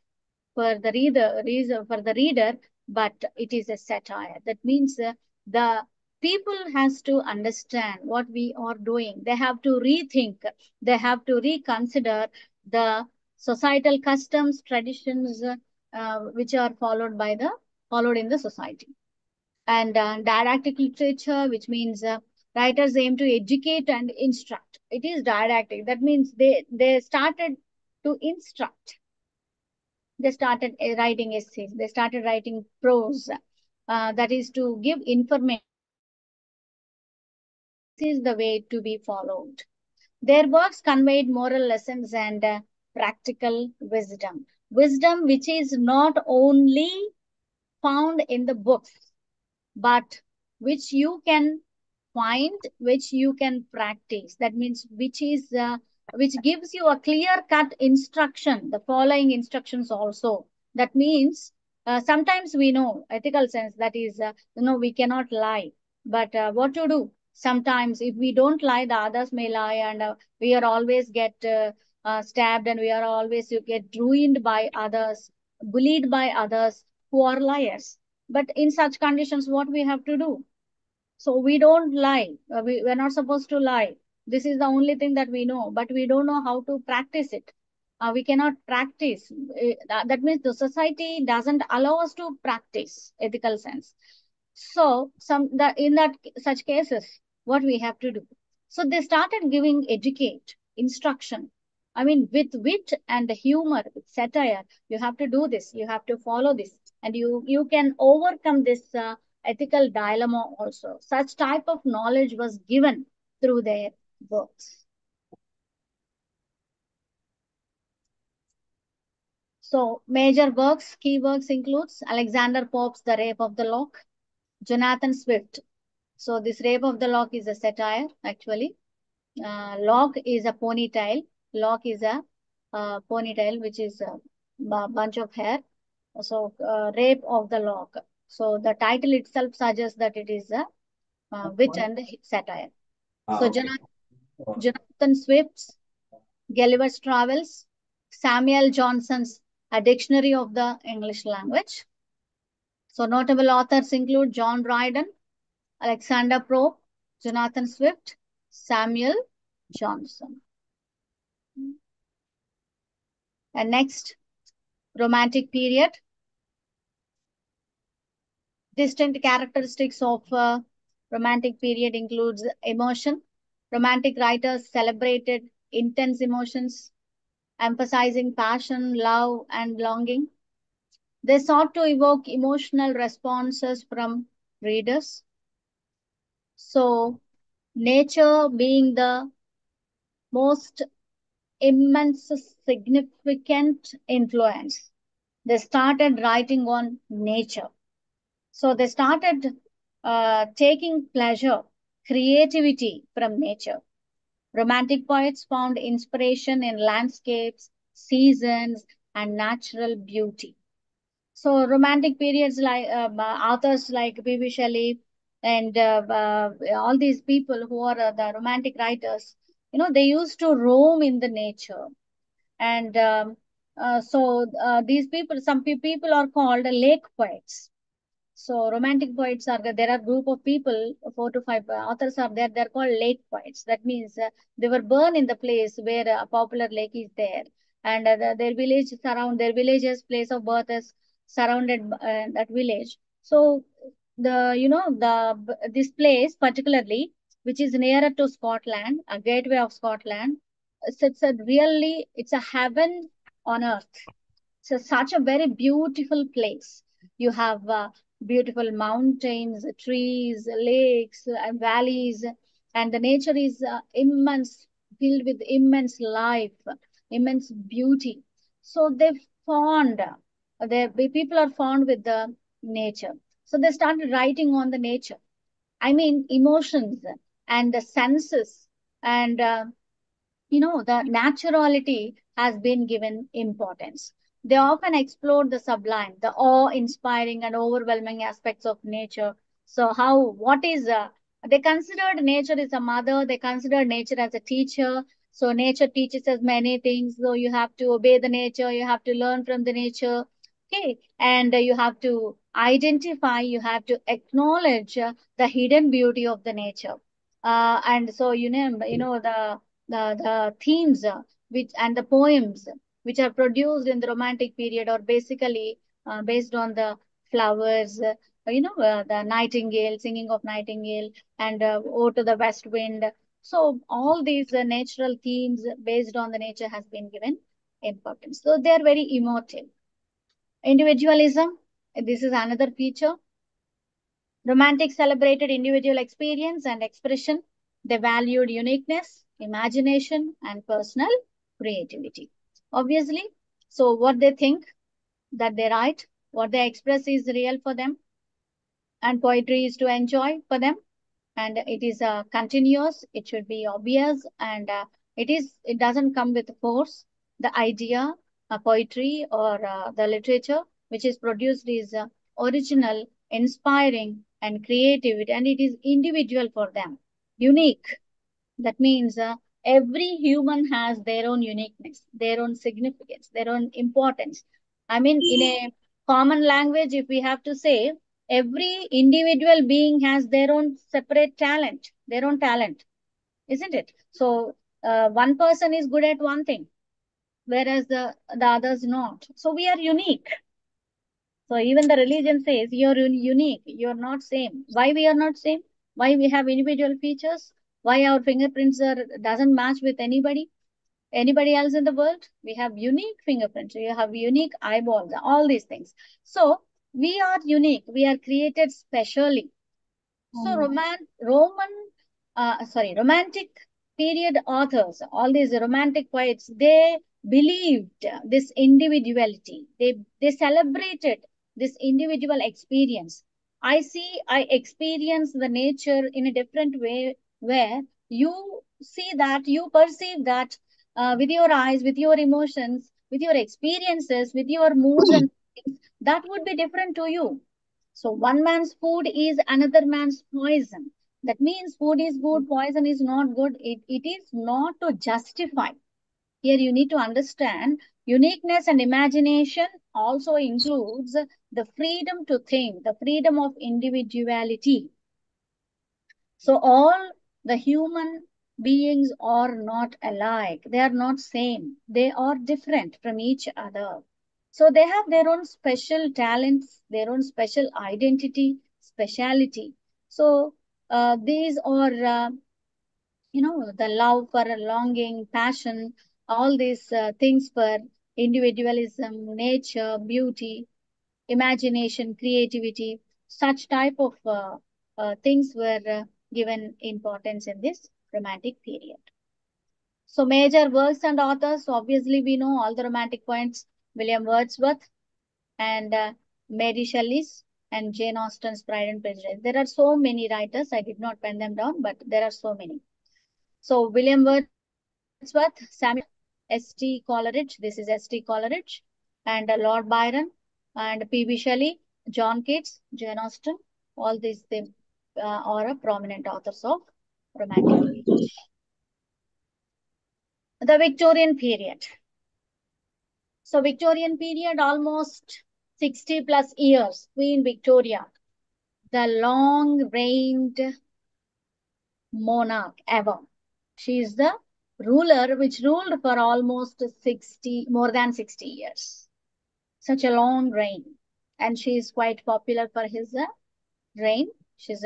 for the reader, but it is a satire. That means the people has to understand what we are doing. They have to rethink. They have to reconsider the societal customs, traditions, which are followed in the society. And didactic literature, which means writers aim to educate and instruct. It is didactic. That means they started to instruct. They started writing essays. They started writing prose. That is to give information. This is the way to be followed. Their works conveyed moral lessons and practical wisdom. Wisdom which is not only found in the books, but which you can find, which you can practice. That means which gives you a clear-cut instruction, the following instructions also. That means sometimes we know ethical sense, that is, we cannot lie. But what to do? Sometimes if we don't lie, the others may lie, and we are always get stabbed, and we are always get ruined by others, bullied by others who are liars. But in such conditions, what we have to do? So we don't lie. We're not supposed to lie. This is the only thing that we know, but we don't know how to practice it. We cannot practice. That means the society doesn't allow us to practice ethical sense. So in that such cases, what we have to do? So they started giving educate, instruction. I mean, with wit and humor, with satire, you have to do this. You have to follow this, and you can overcome this ethical dilemma also. Such type of knowledge was given through their works. So major works, key works includes Alexander Pope's The Rape of the Lock, Jonathan Swift. So this Rape of the Lock is a satire, actually. Lock is a ponytail. Lock is a ponytail, which is a bunch of hair. So Rape of the Lock. So the title itself suggests that it is a wit and satire. So Okay. Jonathan Swift's Gulliver's Travels, Samuel Johnson's A Dictionary of the English Language. So notable authors include John Dryden, Alexander Pope, Jonathan Swift, Samuel Johnson. And next, Romantic period. Distinct characteristics of Romantic period includes emotion. Romantic writers celebrated intense emotions, emphasizing passion, love, and longing. They sought to evoke emotional responses from readers. So, nature being the most immense, significant influence, they started writing on nature. So, they started taking pleasure, creativity from nature. Romantic poets found inspiration in landscapes, seasons, and natural beauty. So romantic periods like authors like P.B. Shelley and all these people who are the romantic writers, they used to roam in the nature. And these people, people are called lake poets. So romantic poets there are group of people, 4 to 5 authors are there. They're called lake poets. That means they were born in the place where a popular lake is there, and their village's place of birth is surrounded that village. So this place particularly, which is nearer to Scotland, a gateway of Scotland, it's a heaven on earth. So such a very beautiful place. You have beautiful mountains, trees, lakes, and valleys, and the nature is immense, filled with immense life, immense beauty. So they fond, the people are fond with the nature. So they started writing on the nature. I mean, emotions and the senses and the naturality has been given importance. They often explore the sublime, the awe-inspiring and overwhelming aspects of nature. So, what is, they considered nature as a mother, they considered nature as a teacher. So, nature teaches us many things. So, you have to obey the nature, you have to learn from the nature. Okay, and you have to identify, you have to acknowledge the hidden beauty of the nature. And so, the themes which and the poems which are produced in the romantic period are basically based on the flowers, the nightingale, singing of nightingale, and ode to the west wind. So all these natural themes based on the nature has been given importance. So they are very emotive. Individualism, this is another feature. Romantics celebrated individual experience and expression. They valued uniqueness, imagination, and personal creativity. Obviously, so what they think that they write, what they express is real for them, and poetry is to enjoy for them. And it is continuous, it should be obvious, and it doesn't come with force. The idea, poetry or the literature which is produced is original, inspiring, and creative, and it is individual for them, unique. That means every human has their own uniqueness, their own significance, their own importance. I mean, in a common language, if we have to say, every individual being has their own separate talent, their own talent, isn't it? So, one person is good at one thing, whereas the others not. So, we are unique. So, even the religion says you're unique, you're not same. Why we are not same? Why we have individual features? Why our fingerprints doesn't match with anybody else in the world? We have unique fingerprints, we have unique eyeballs, all these things. So we are unique, we are created specially. So romantic period authors, all these romantic poets, they believed this individuality. They celebrated this individual experience. I experience the nature in a different way, where you see that, you perceive that with your eyes, with your emotions, with your experiences, with your moods and things, that would be different to you. So one man's food is another man's poison. That means food is good, poison is not good. It is not to justify. Here you need to understand uniqueness and imagination also includes the freedom to think, the freedom of individuality. So all the human beings are not alike. They are not same. They are different from each other. So they have their own special talents, their own special identity, speciality. So these are, the love for a longing, passion, all these things for individualism, nature, beauty, imagination, creativity, such type of things were given importance in this romantic period. So major works and authors, so obviously we know all the romantic poets, William Wordsworth and Mary Shelley's and Jane Austen's Pride and Prejudice. There are so many writers, I did not pen them down, but there are so many. So William Wordsworth, Samuel S.T. Coleridge, this is S.T. Coleridge, and Lord Byron, and P.B. Shelley, John Keats, Jane Austen, all these they are prominent authors of romantic period. The Victorian period. So Victorian period, almost 60 plus years, Queen Victoria, the long reigned monarch ever. She is the ruler which ruled for almost more than 60 years. Such a long reign. And she is quite popular for his reign. She's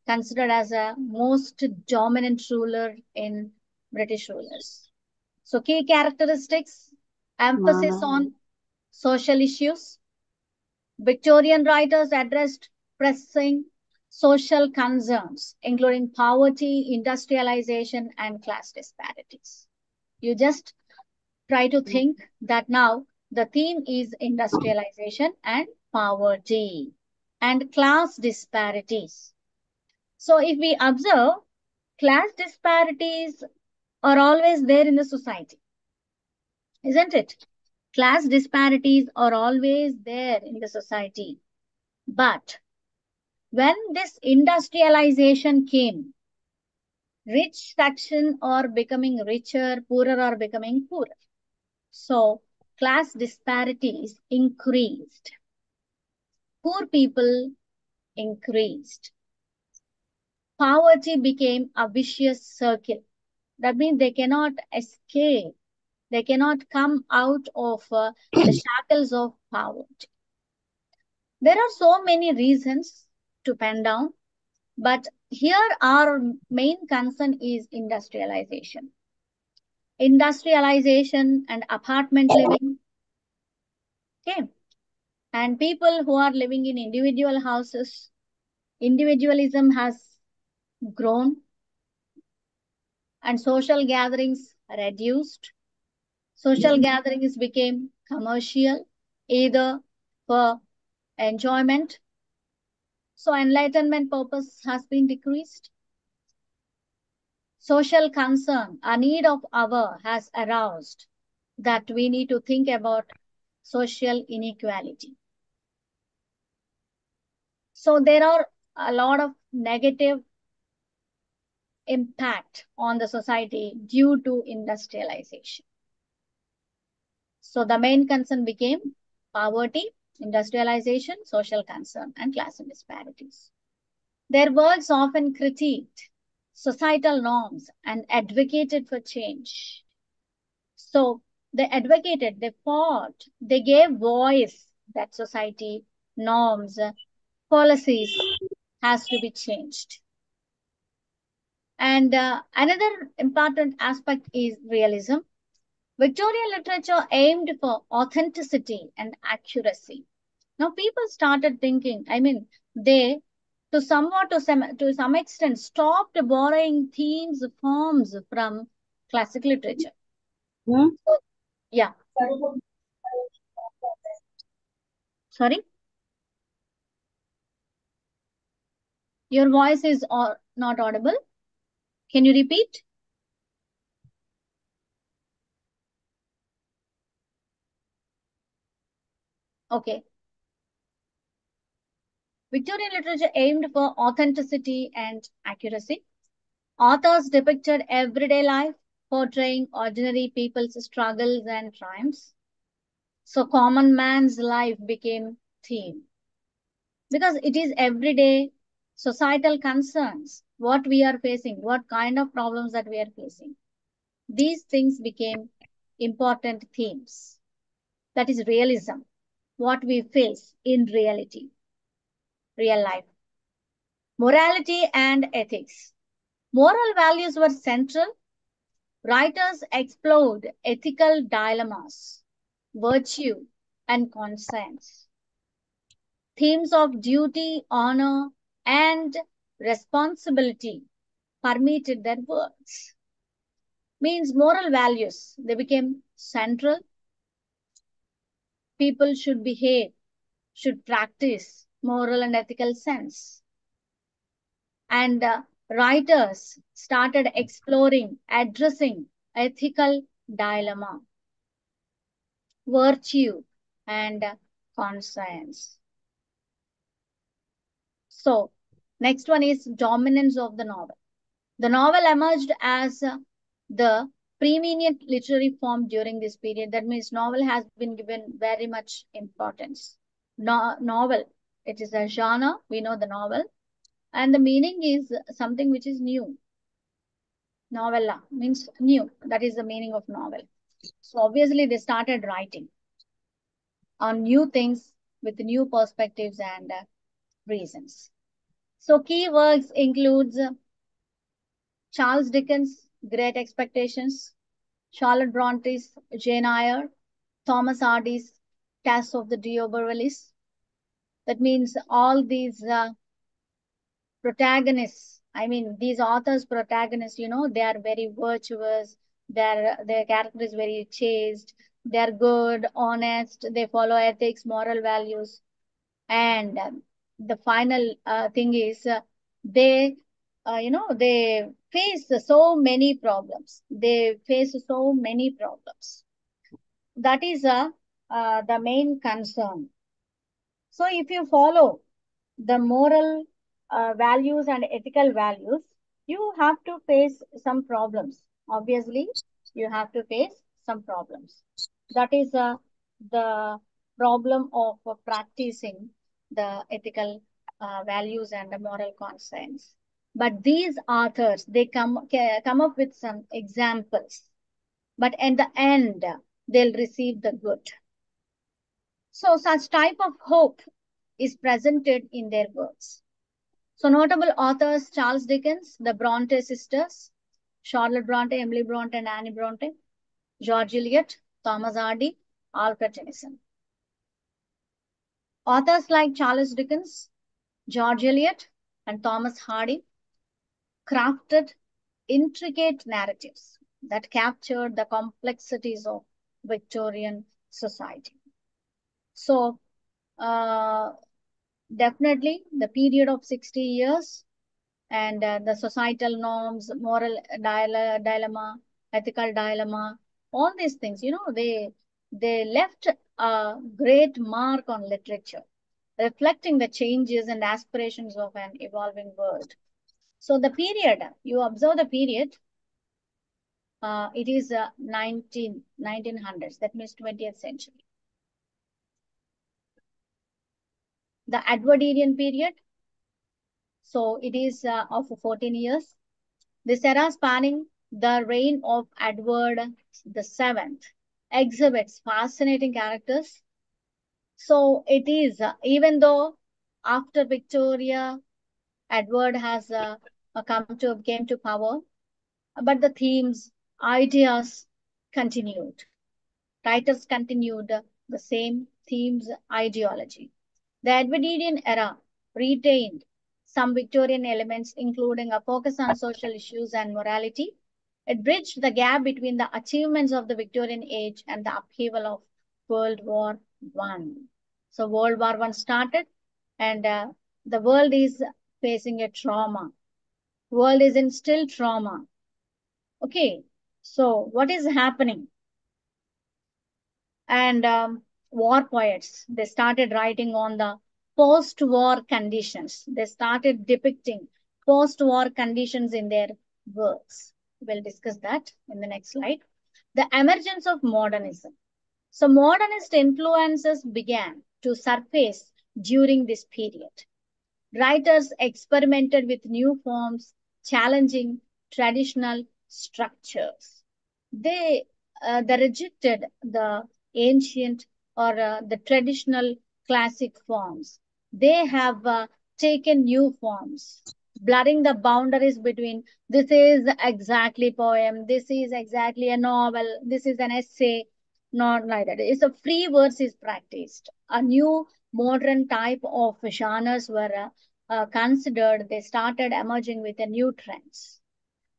considered as a most dominant ruler in British rulers. So key characteristics, emphasis on social issues. Victorian writers addressed pressing social concerns, including poverty, industrialization, and class disparities. You just try to think that now the theme is industrialization and poverty and class disparities. So if we observe, class disparities are always there in the society, isn't it? Class disparities are always there in the society. But when this industrialization came, rich section are becoming richer, poorer are becoming poorer. So class disparities increased. Poor people increased. Poverty became a vicious circle. That means they cannot escape. They cannot come out of the shackles of poverty. There are so many reasons to pen down, but here our main concern is industrialization. Industrialization and apartment living. Okay. And people who are living in individual houses, individualism has grown and social gatherings reduced. Social gatherings became commercial, either for enjoyment. So enlightenment purpose has been decreased. Social concern, a need of our has aroused that we need to think about social inequality. So there are a lot of negative impact on the society due to industrialization. So the main concern became poverty, industrialization, social concern, and class disparities. Their works often critiqued societal norms and advocated for change. So they advocated, they fought, they gave voice that society, norms, policies has to be changed. And another important aspect is realism. Victorian literature aimed for authenticity and accuracy. Now people started thinking, they to some extent stopped borrowing themes, forms from classic literature. Hmm? So, yeah. Sorry? Your voice is not audible. Can you repeat? Okay. Victorian literature aimed for authenticity and accuracy. Authors depicted everyday life, portraying ordinary people's struggles and triumphs. So common man's life became theme. Because it is everyday societal concerns, what we are facing, what kind of problems that we are facing. These things became important themes. That is realism, what we face in reality, real life. Morality and ethics. Moral values were central. Writers explored ethical dilemmas, virtue, and conscience. Themes of duty, honor, and responsibility permeated their works. Means moral values, they became central. People should behave, should practice moral and ethical sense. And writers started exploring, addressing ethical dilemma, virtue, and conscience. So, next one is dominance of the novel. The novel emerged as the preeminent literary form during this period. That means novel has been given very much importance. Novel, it is a genre, we know the novel. And the meaning is something which is new. Novella means new. That is the meaning of novel. So obviously they started writing on new things with new perspectives and reasons. So key works includes Charles Dickens' Great Expectations, Charlotte Bronte's Jane Eyre, Thomas Hardy's cast of the D'Aubervilliers. That means all these protagonists, I mean, these authors' protagonists, they are very virtuous, their character is very chaste, they are good, honest, they follow ethics, moral values. And the final thing is they face so many problems. They face so many problems. That is the main concern. So if you follow the moral values and ethical values, you have to face some problems. Obviously, you have to face some problems. That is the problem of practicing the ethical values and the moral conscience. But these authors, they come up with some examples. But in the end, they'll receive the good. So such type of hope is presented in their works. So notable authors: Charles Dickens, the Bronte sisters, Charlotte Bronte, Emily Bronte, and Annie Bronte, George Eliot, Thomas Hardy, Alfred Tennyson. Authors like Charles Dickens, George Eliot, and Thomas Hardy crafted intricate narratives that captured the complexities of Victorian society. So, definitely the period of 60 years and the societal norms, moral dilemma, ethical dilemma, all these things, they left a great mark on literature, reflecting the changes and aspirations of an evolving world. So the period, you observe the period, it is 1900s, that means 20th century. The Edwardian period, so it is of 14 years. This era, spanning the reign of Edward VII, exhibits fascinating characters. So it is, even though after Victoria, Edward has came to power, but the themes, ideas continued. Writers continued the same themes, ideology. The Edwardian era retained some Victorian elements, including a focus on social issues and morality. It bridged the gap between the achievements of the Victorian age and the upheaval of World War I. So World War I started, and the world is facing a trauma. World is in still trauma. Okay, so what is happening? And war poets, they started writing on the post-war conditions. They started depicting post-war conditions in their works. We'll discuss that in the next slide. The emergence of modernism. So modernist influences began to surface during this period. Writers experimented with new forms, challenging traditional structures. They rejected the ancient or the traditional classic forms. They have taken new forms, blurring the boundaries between this is exactly poem, this is exactly a novel, this is an essay, not like that. It's a free verse is practiced. A new modern type of genres were considered. They started emerging with the new trends.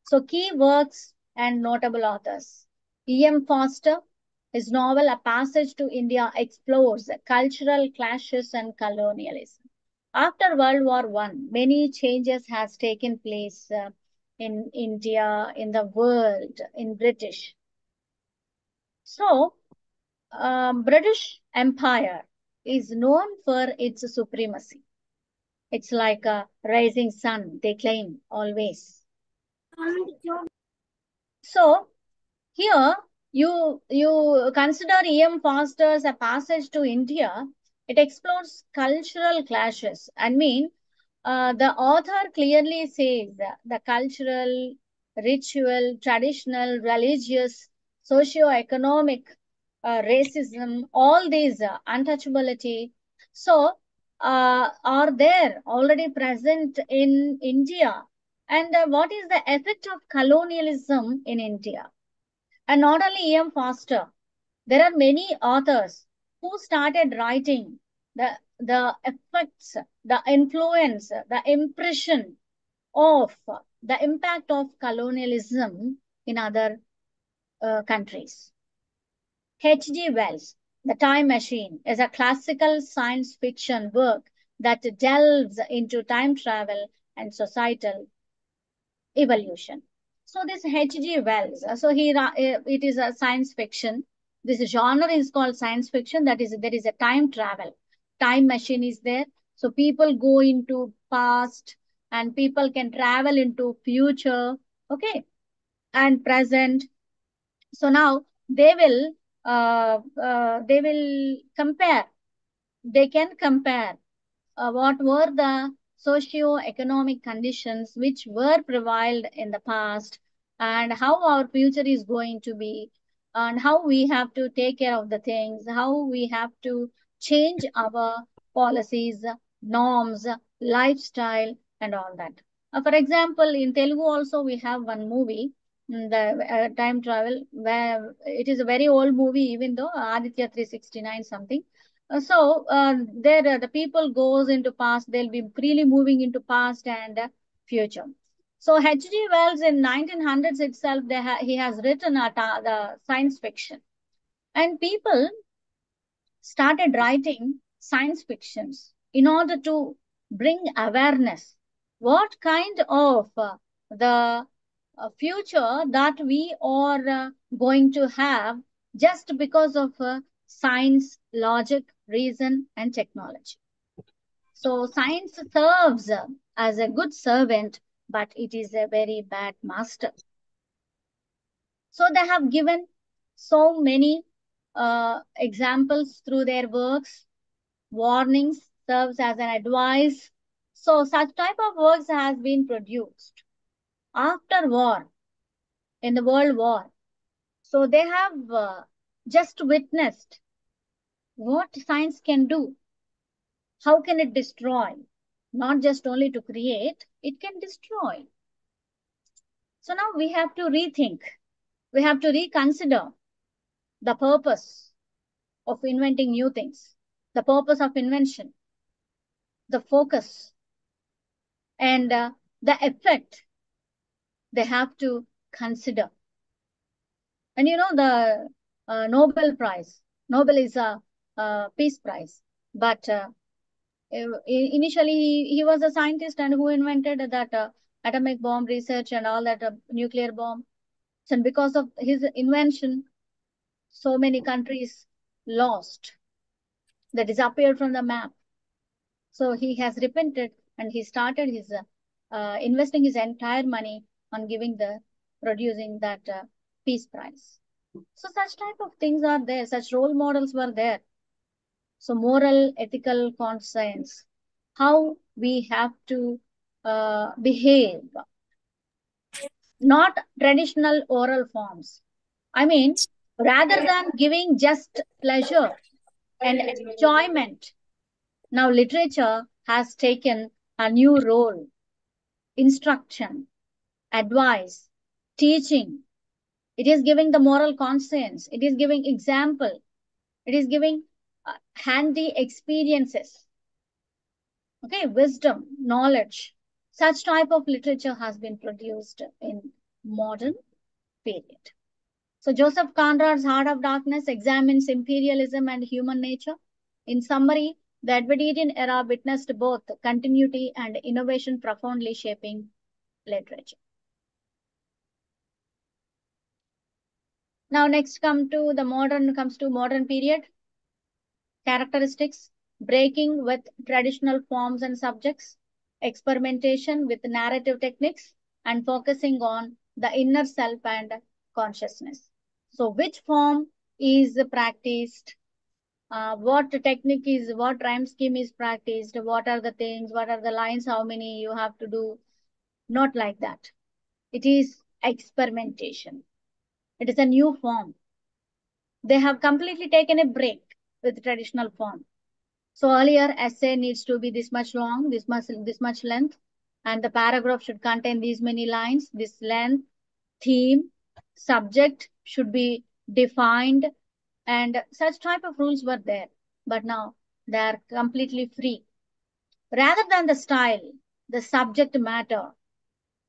So key works and notable authors. E.M. Forster, his novel A Passage to India explores cultural clashes and colonialism. After World War I, many changes has taken place in India, in the world, in British. So, British Empire is known for its supremacy. It's like a rising sun, they claim always. So, here you consider E.M. Forster's A Passage to India. It explores cultural clashes. I mean, the author clearly says the cultural, ritual, traditional, religious, socio-economic, racism, all these untouchability. So, are there already present in India? And what is the effect of colonialism in India? And not only E.M. Forster, there are many authors who started writing the effects, the influence, the impression of the impact of colonialism in other countries. H.G. Wells, The Time Machine, is a classical science fiction work that delves into time travel and societal evolution. So this H.G. Wells, it is a science fiction. This genre is called science fiction. That is, there is a time travel. Time machine is there. So people go into past and people can travel into future, okay, and present. So now they will compare. They can compare what were the socio-economic conditions which were prevailed in the past and how our future is going to be and how we have to take care of the things, how we have to change our policies, norms, lifestyle, and all that. For example, in Telugu also we have one movie, the time travel, where it is a very old movie, even though Aditya 369 something. There the people goes into past, they'll be freely moving into past and future. So H.G. Wells in 1900s itself, he has written the science fiction. And people started writing science fictions in order to bring awareness. What kind of the future that we are going to have just because of science, logic, reason, and technology. So science serves as a good servant, but it is a very bad master. So they have given so many examples through their works. Warnings serves as an advice. So such type of works has been produced after war, in the World War. So they have just witnessed what science can do. How can it destroy? Not just only to create, it can destroy. So now we have to rethink. We have to reconsider the purpose of inventing new things, the purpose of invention, the focus, and the effect they have to consider. And you know, the Nobel Prize, Nobel is a peace prize, but initially he was a scientist and who invented that atomic bomb research and all that nuclear bomb. So because of his invention, so many countries lost. They disappeared from the map. So he has repented and he started his investing his entire money on producing that peace prize. So such type of things are there. Such role models were there. So moral, ethical conscience, how we have to behave, not traditional oral forms. I mean, rather than giving just pleasure and enjoyment, now literature has taken a new role. Instruction, advice, teaching. It is giving the moral conscience. It is giving example. It is giving handy experiences. Okay, wisdom, knowledge. Such type of literature has been produced in modern period. So Joseph Conrad's Heart of Darkness examines imperialism and human nature. In summary, the Edwardian era witnessed both continuity and innovation profoundly shaping literature. Now next comes to modern period. Characteristics: breaking with traditional forms and subjects, experimentation with narrative techniques, and focusing on the inner self and consciousness. So which form is practiced? What technique is, what rhyme scheme is practiced? What are the things? What are the lines? How many you have to do? Not like that. It is experimentation. It is a new form. They have completely taken a break with traditional form. So earlier essay needs to be this much long, this much length, and the paragraph should contain these many lines, this length, theme, subject should be defined, And such type of rules were there, but now they are completely free. Rather than the style, the subject matter,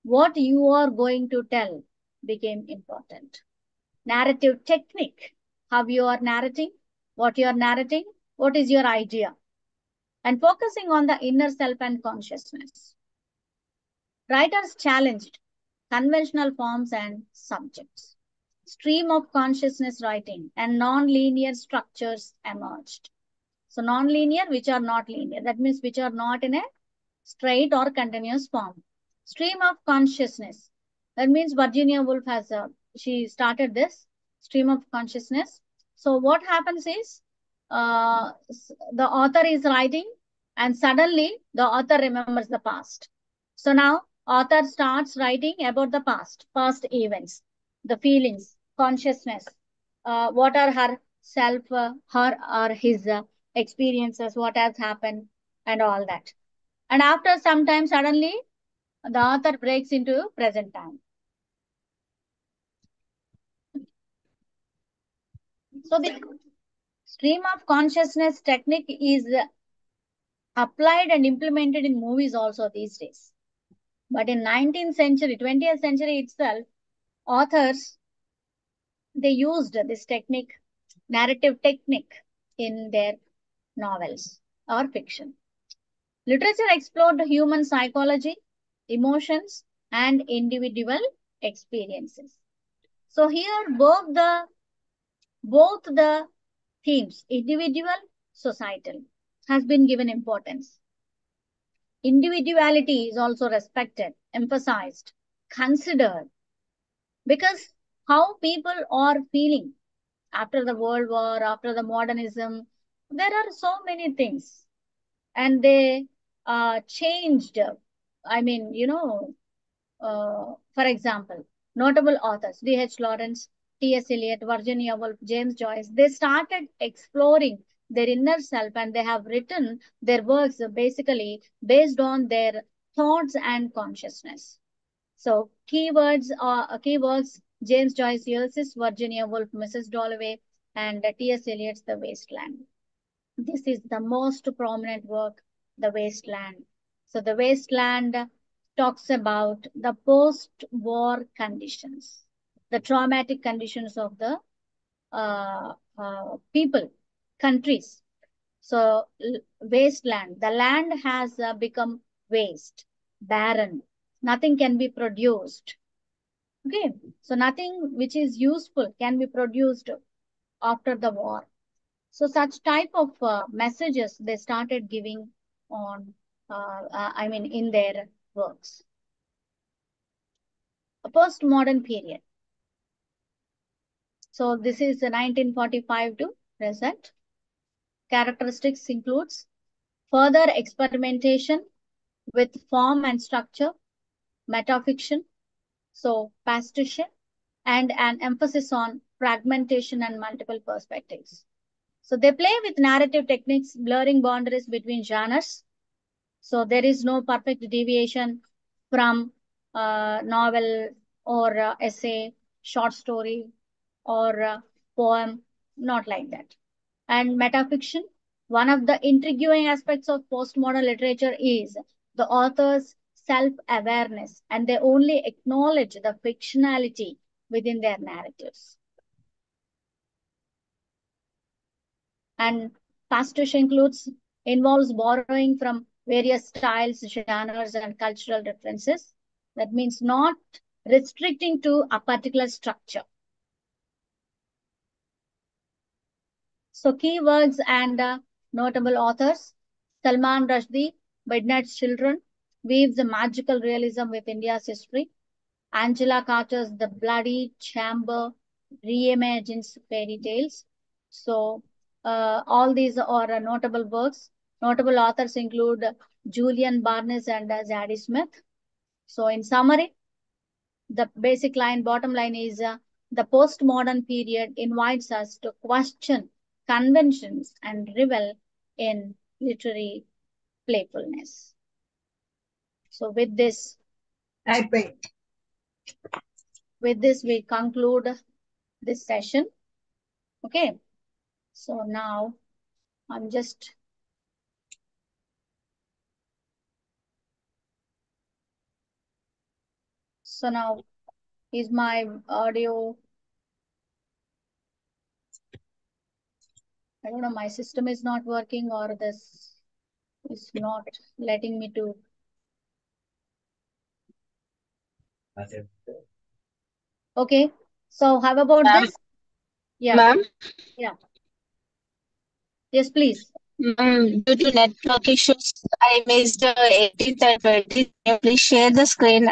what you are going to tell became important. Narrative technique, how you are narrating, what you are narrating, what is your idea, and focusing on the inner self and consciousness. Writers challenged conventional forms and subjects. Stream of consciousness writing and non-linear structures emerged. So non-linear, which are not linear, that means which are not in a straight or continuous form. Stream of consciousness, that means Virginia Woolf has she started this stream of consciousness. So what happens is the author is writing and suddenly the author remembers the past. So now author starts writing about the past events, the feelings, consciousness, what are her self, her or his experiences, what has happened and all that. And after some time, suddenly the author breaks into present time. So the stream of consciousness technique is applied and implemented in movies also these days. But in 19th century, 20th century itself, authors, they used this technique, narrative technique in their novels or fiction. Literature explored human psychology, emotions, and individual experiences. So here both the themes, individual, societal, has been given importance. Individuality is also respected, emphasized, considered, because how people are feeling after the World War, after the modernism, there are so many things, and they changed. I mean, for example, notable authors, D.H. Lawrence, T.S. Eliot, Virginia Woolf, James Joyce, they started exploring their inner self and they have written their works basically based on their thoughts and consciousness. So keywords, James Joyce, Ulysses, Virginia Woolf, Mrs. Dalloway, and T.S. Eliot's The Wasteland. This is the most prominent work, The Wasteland. So The Wasteland talks about the post-war conditions, the traumatic conditions of the people, countries. So wasteland, the land has become waste, barren. Nothing can be produced. Okay, so nothing which is useful can be produced after the war. So such type of messages they started giving on, in their works. A postmodern period. So this is 1945 to present. Characteristics includes further experimentation with form and structure, metafiction, so pastiche, and an emphasis on fragmentation and multiple perspectives. So they play with narrative techniques, blurring boundaries between genres. So there is no perfect deviation from novel or essay, short story, or poem, not like that. And metafiction, one of the intriguing aspects of postmodern literature is the author's self-awareness, and they only acknowledge the fictionality within their narratives. And pastiche involves borrowing from various styles, genres, and cultural references. That means not restricting to a particular structure. So keywords and notable authors. Salman Rushdie, Midnight's Children, weaves a magical realism with India's history. Angela Carter's The Bloody Chamber reimagines fairy tales. So all these are notable works. Notable authors include Julian Barnes and Zadie Smith. So in summary, the basic line, bottom line is the postmodern period invites us to question conventions and revel in literary playfulness. So with this, we conclude this session. Okay. So now I'm just now is my audio, I don't know, my system is not working or this is not letting me to. Okay, so how about this? Yeah. Ma'am, Yeah. Yes, please. due to network issues, I missed the 18th and 20th. Can you please share the screen?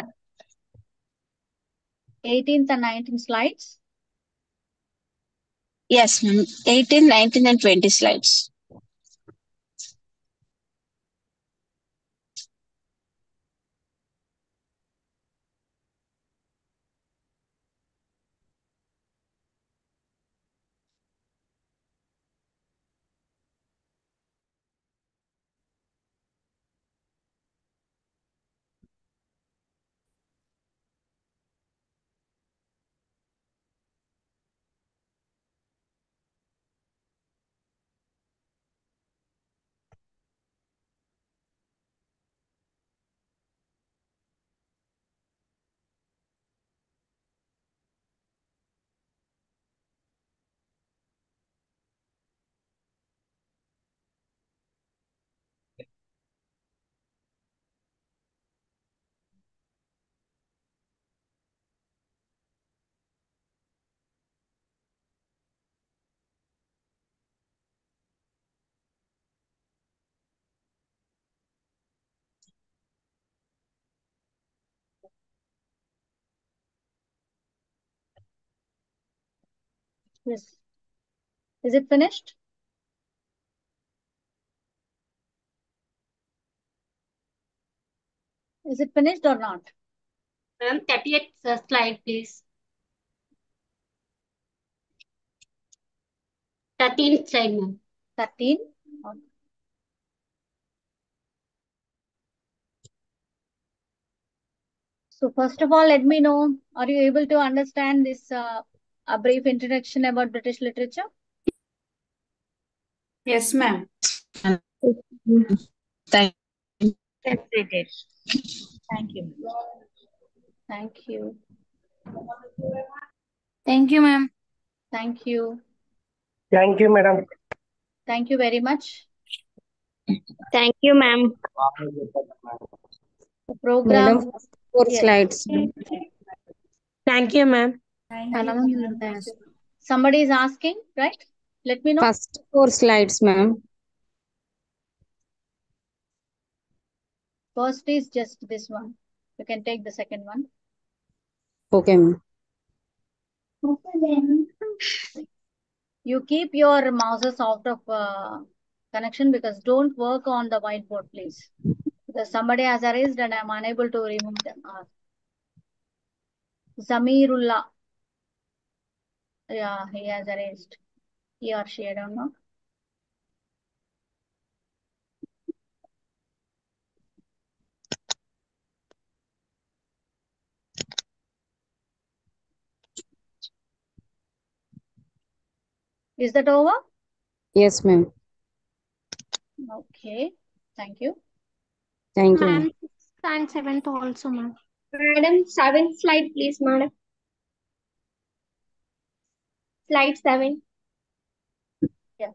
18th and 19th slides. Yes, ma'am. 18, 19, and 20 slides. Yes. Is it finished? Is it finished or not? Ma'am, 30th slide, please. 13th slide, ma'am. 13. Okay. So first of all, let me know, are you able to understand this a brief introduction about British literature? Yes, ma'am. Thank Yes, we did. Thank you. Thank you. Thank you, ma'am. Thank you. Thank you, madam. Thank you very much. Thank you, ma'am. The program. Madam, 4 Yes. slides. Thank you, ma'am. Thank you, ma'am. Somebody is asking, right? Let me know. First 4 slides, ma'am. First is just this one. You can take the second one. Okay, ma'am. You keep your mouses out of connection because don't work on the whiteboard, please. Because somebody has erased and I'm unable to remove them. Zamirullah. Yeah, he has erased. He or she, I don't know. Is that over? Yes, ma'am. Okay. Thank you. Thank you, ma'am. Ma'am, 6th and 7th also, ma'am. Madam, 7th slide, please, madam. Slide 7. Yeah.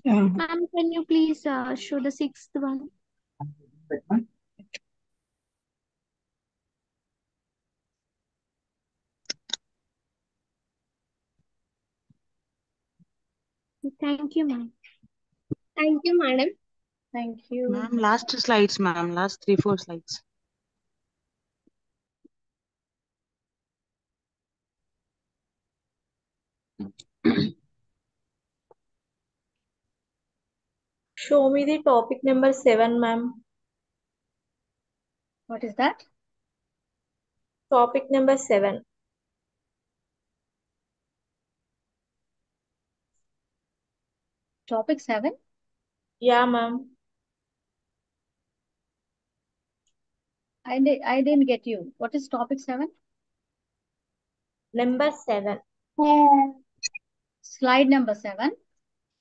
Ma'am, can you please show the 6th one? Thank you, ma'am. Thank you, madam. Thank you. Ma'am, last slides, ma'am. Last 3-4 slides. Show me the topic number 7, ma'am. What is that? Topic number 7. Topic 7? Yeah, ma'am. I didn't get you. What is topic 7? Number 7. Slide number 7.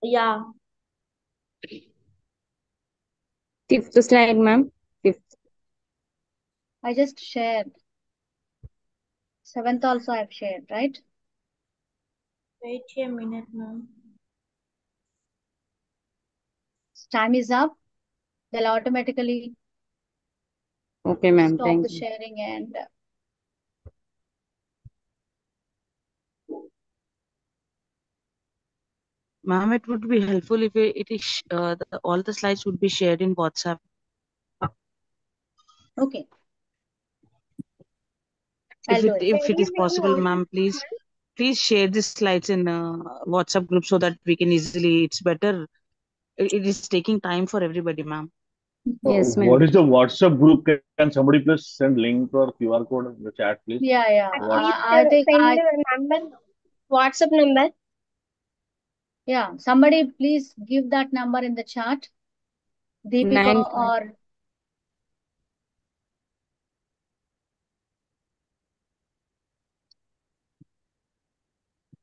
Yeah. Fifth slide, ma'am. Fifth. I just shared. 7th also I've shared, right? Wait a minute, ma'am. Time is up. They'll automatically Okay, ma'am. stop the Thank you. sharing and Ma'am, it would be helpful if it is all the slides would be shared in WhatsApp. okay. I'll do it. If it is possible, ma'am, please share the slides in WhatsApp group so that we can easily. It's better. It is taking time for everybody, ma'am. Yes, What ma'am. is the WhatsApp group? Can somebody please send link or QR code in the chat, please? Yeah. What- I think Send the number, WhatsApp number. yeah. Somebody please give that number in the chat. Deepika 9. or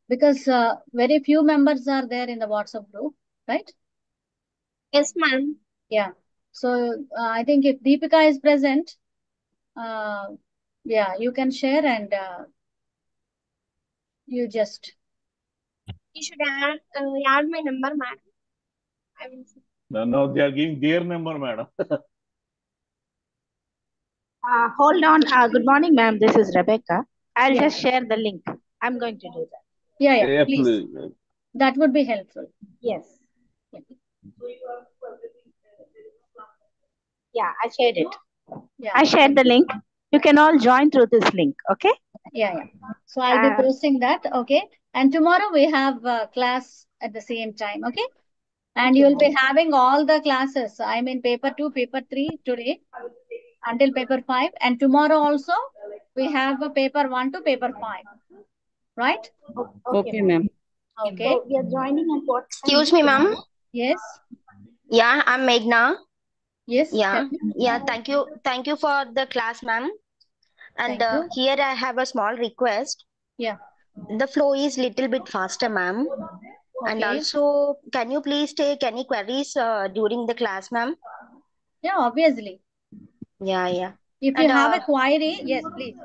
because very few members are there in the WhatsApp group, right? Yes, ma'am. Yeah. So I think if Deepika is present, yeah, you can share and you just. You should add my number, ma'am. I will see. No, they are giving their number, madam. Hold on. Good morning, ma'am. This is Rebecca. I'll Yeah. just share the link. I'm going to do that. Yeah, Yeah, please. please. That would be helpful. Yes. Yeah. Yeah, I shared it. Yeah. I shared the link. You can all join through this link. Okay. Yeah. So I'll be posting that. Okay. And tomorrow we have class at the same time. Okay. And you'll be having all the classes. I mean, paper 2, paper 3 today until paper 5. And tomorrow also we have a paper 1 to paper 5. Right? Okay, ma'am. Okay. So we are joining at what time? Excuse me, ma'am. Yes. Yeah, I'm Meghna. Yes. Yeah, Tell me. yeah. Thank you for the class, ma'am. And Thank you. here I have a small request. Yeah. The flow is little bit faster, ma'am. And Okay. also, can you please take any queries during the class, ma'am? Yeah, obviously. Yeah. If you And have a query, yes, please.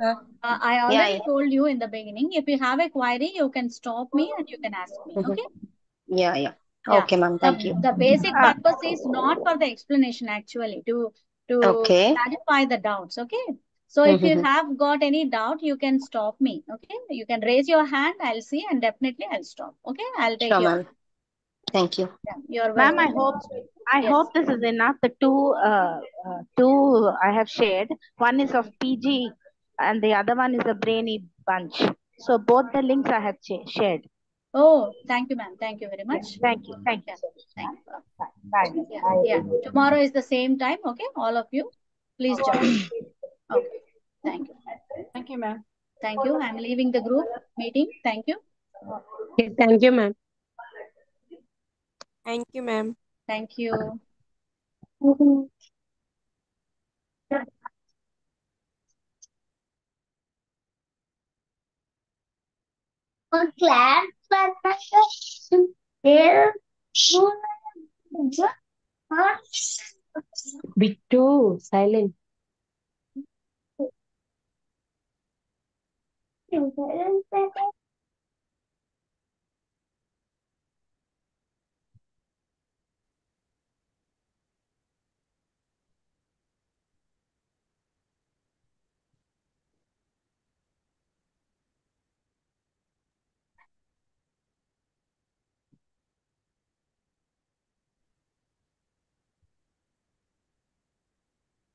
I already yeah. told you in the beginning, if you have a query, you can stop me and you can ask me. Okay? Yeah. Yeah. Okay, ma'am. Thank you. The basic purpose is not for the explanation actually, to Okay. clarify the doubts. Okay. So if you have got any doubt, you can stop me. Okay. You can raise your hand. I'll see and definitely I'll stop. Okay. I'll take Sure, your. ma'am. Thank you. Yeah, you're Ma'am, welcome. I Yes. hope this is enough. The two I have shared. One is of PG, and the other one is a brainy bunch. So both the links I have shared. Oh, thank you, ma'am. Thank you very much. Thank you. Thank you Yeah. so much. Thank you. Bye. Yeah. Tomorrow is the same time. Okay. All of you, please join. Okay. Thank you. Thank you, ma'am. Thank you. I'm leaving the group meeting. Thank you. Okay, thank you, ma'am. Thank you, ma'am. Thank you. Bittu, silent.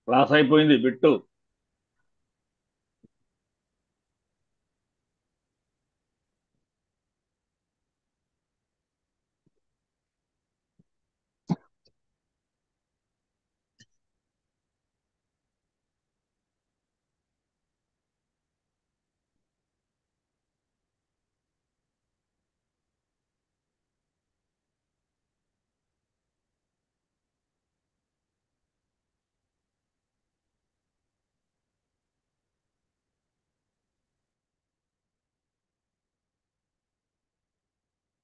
Class అయిపోయింది bit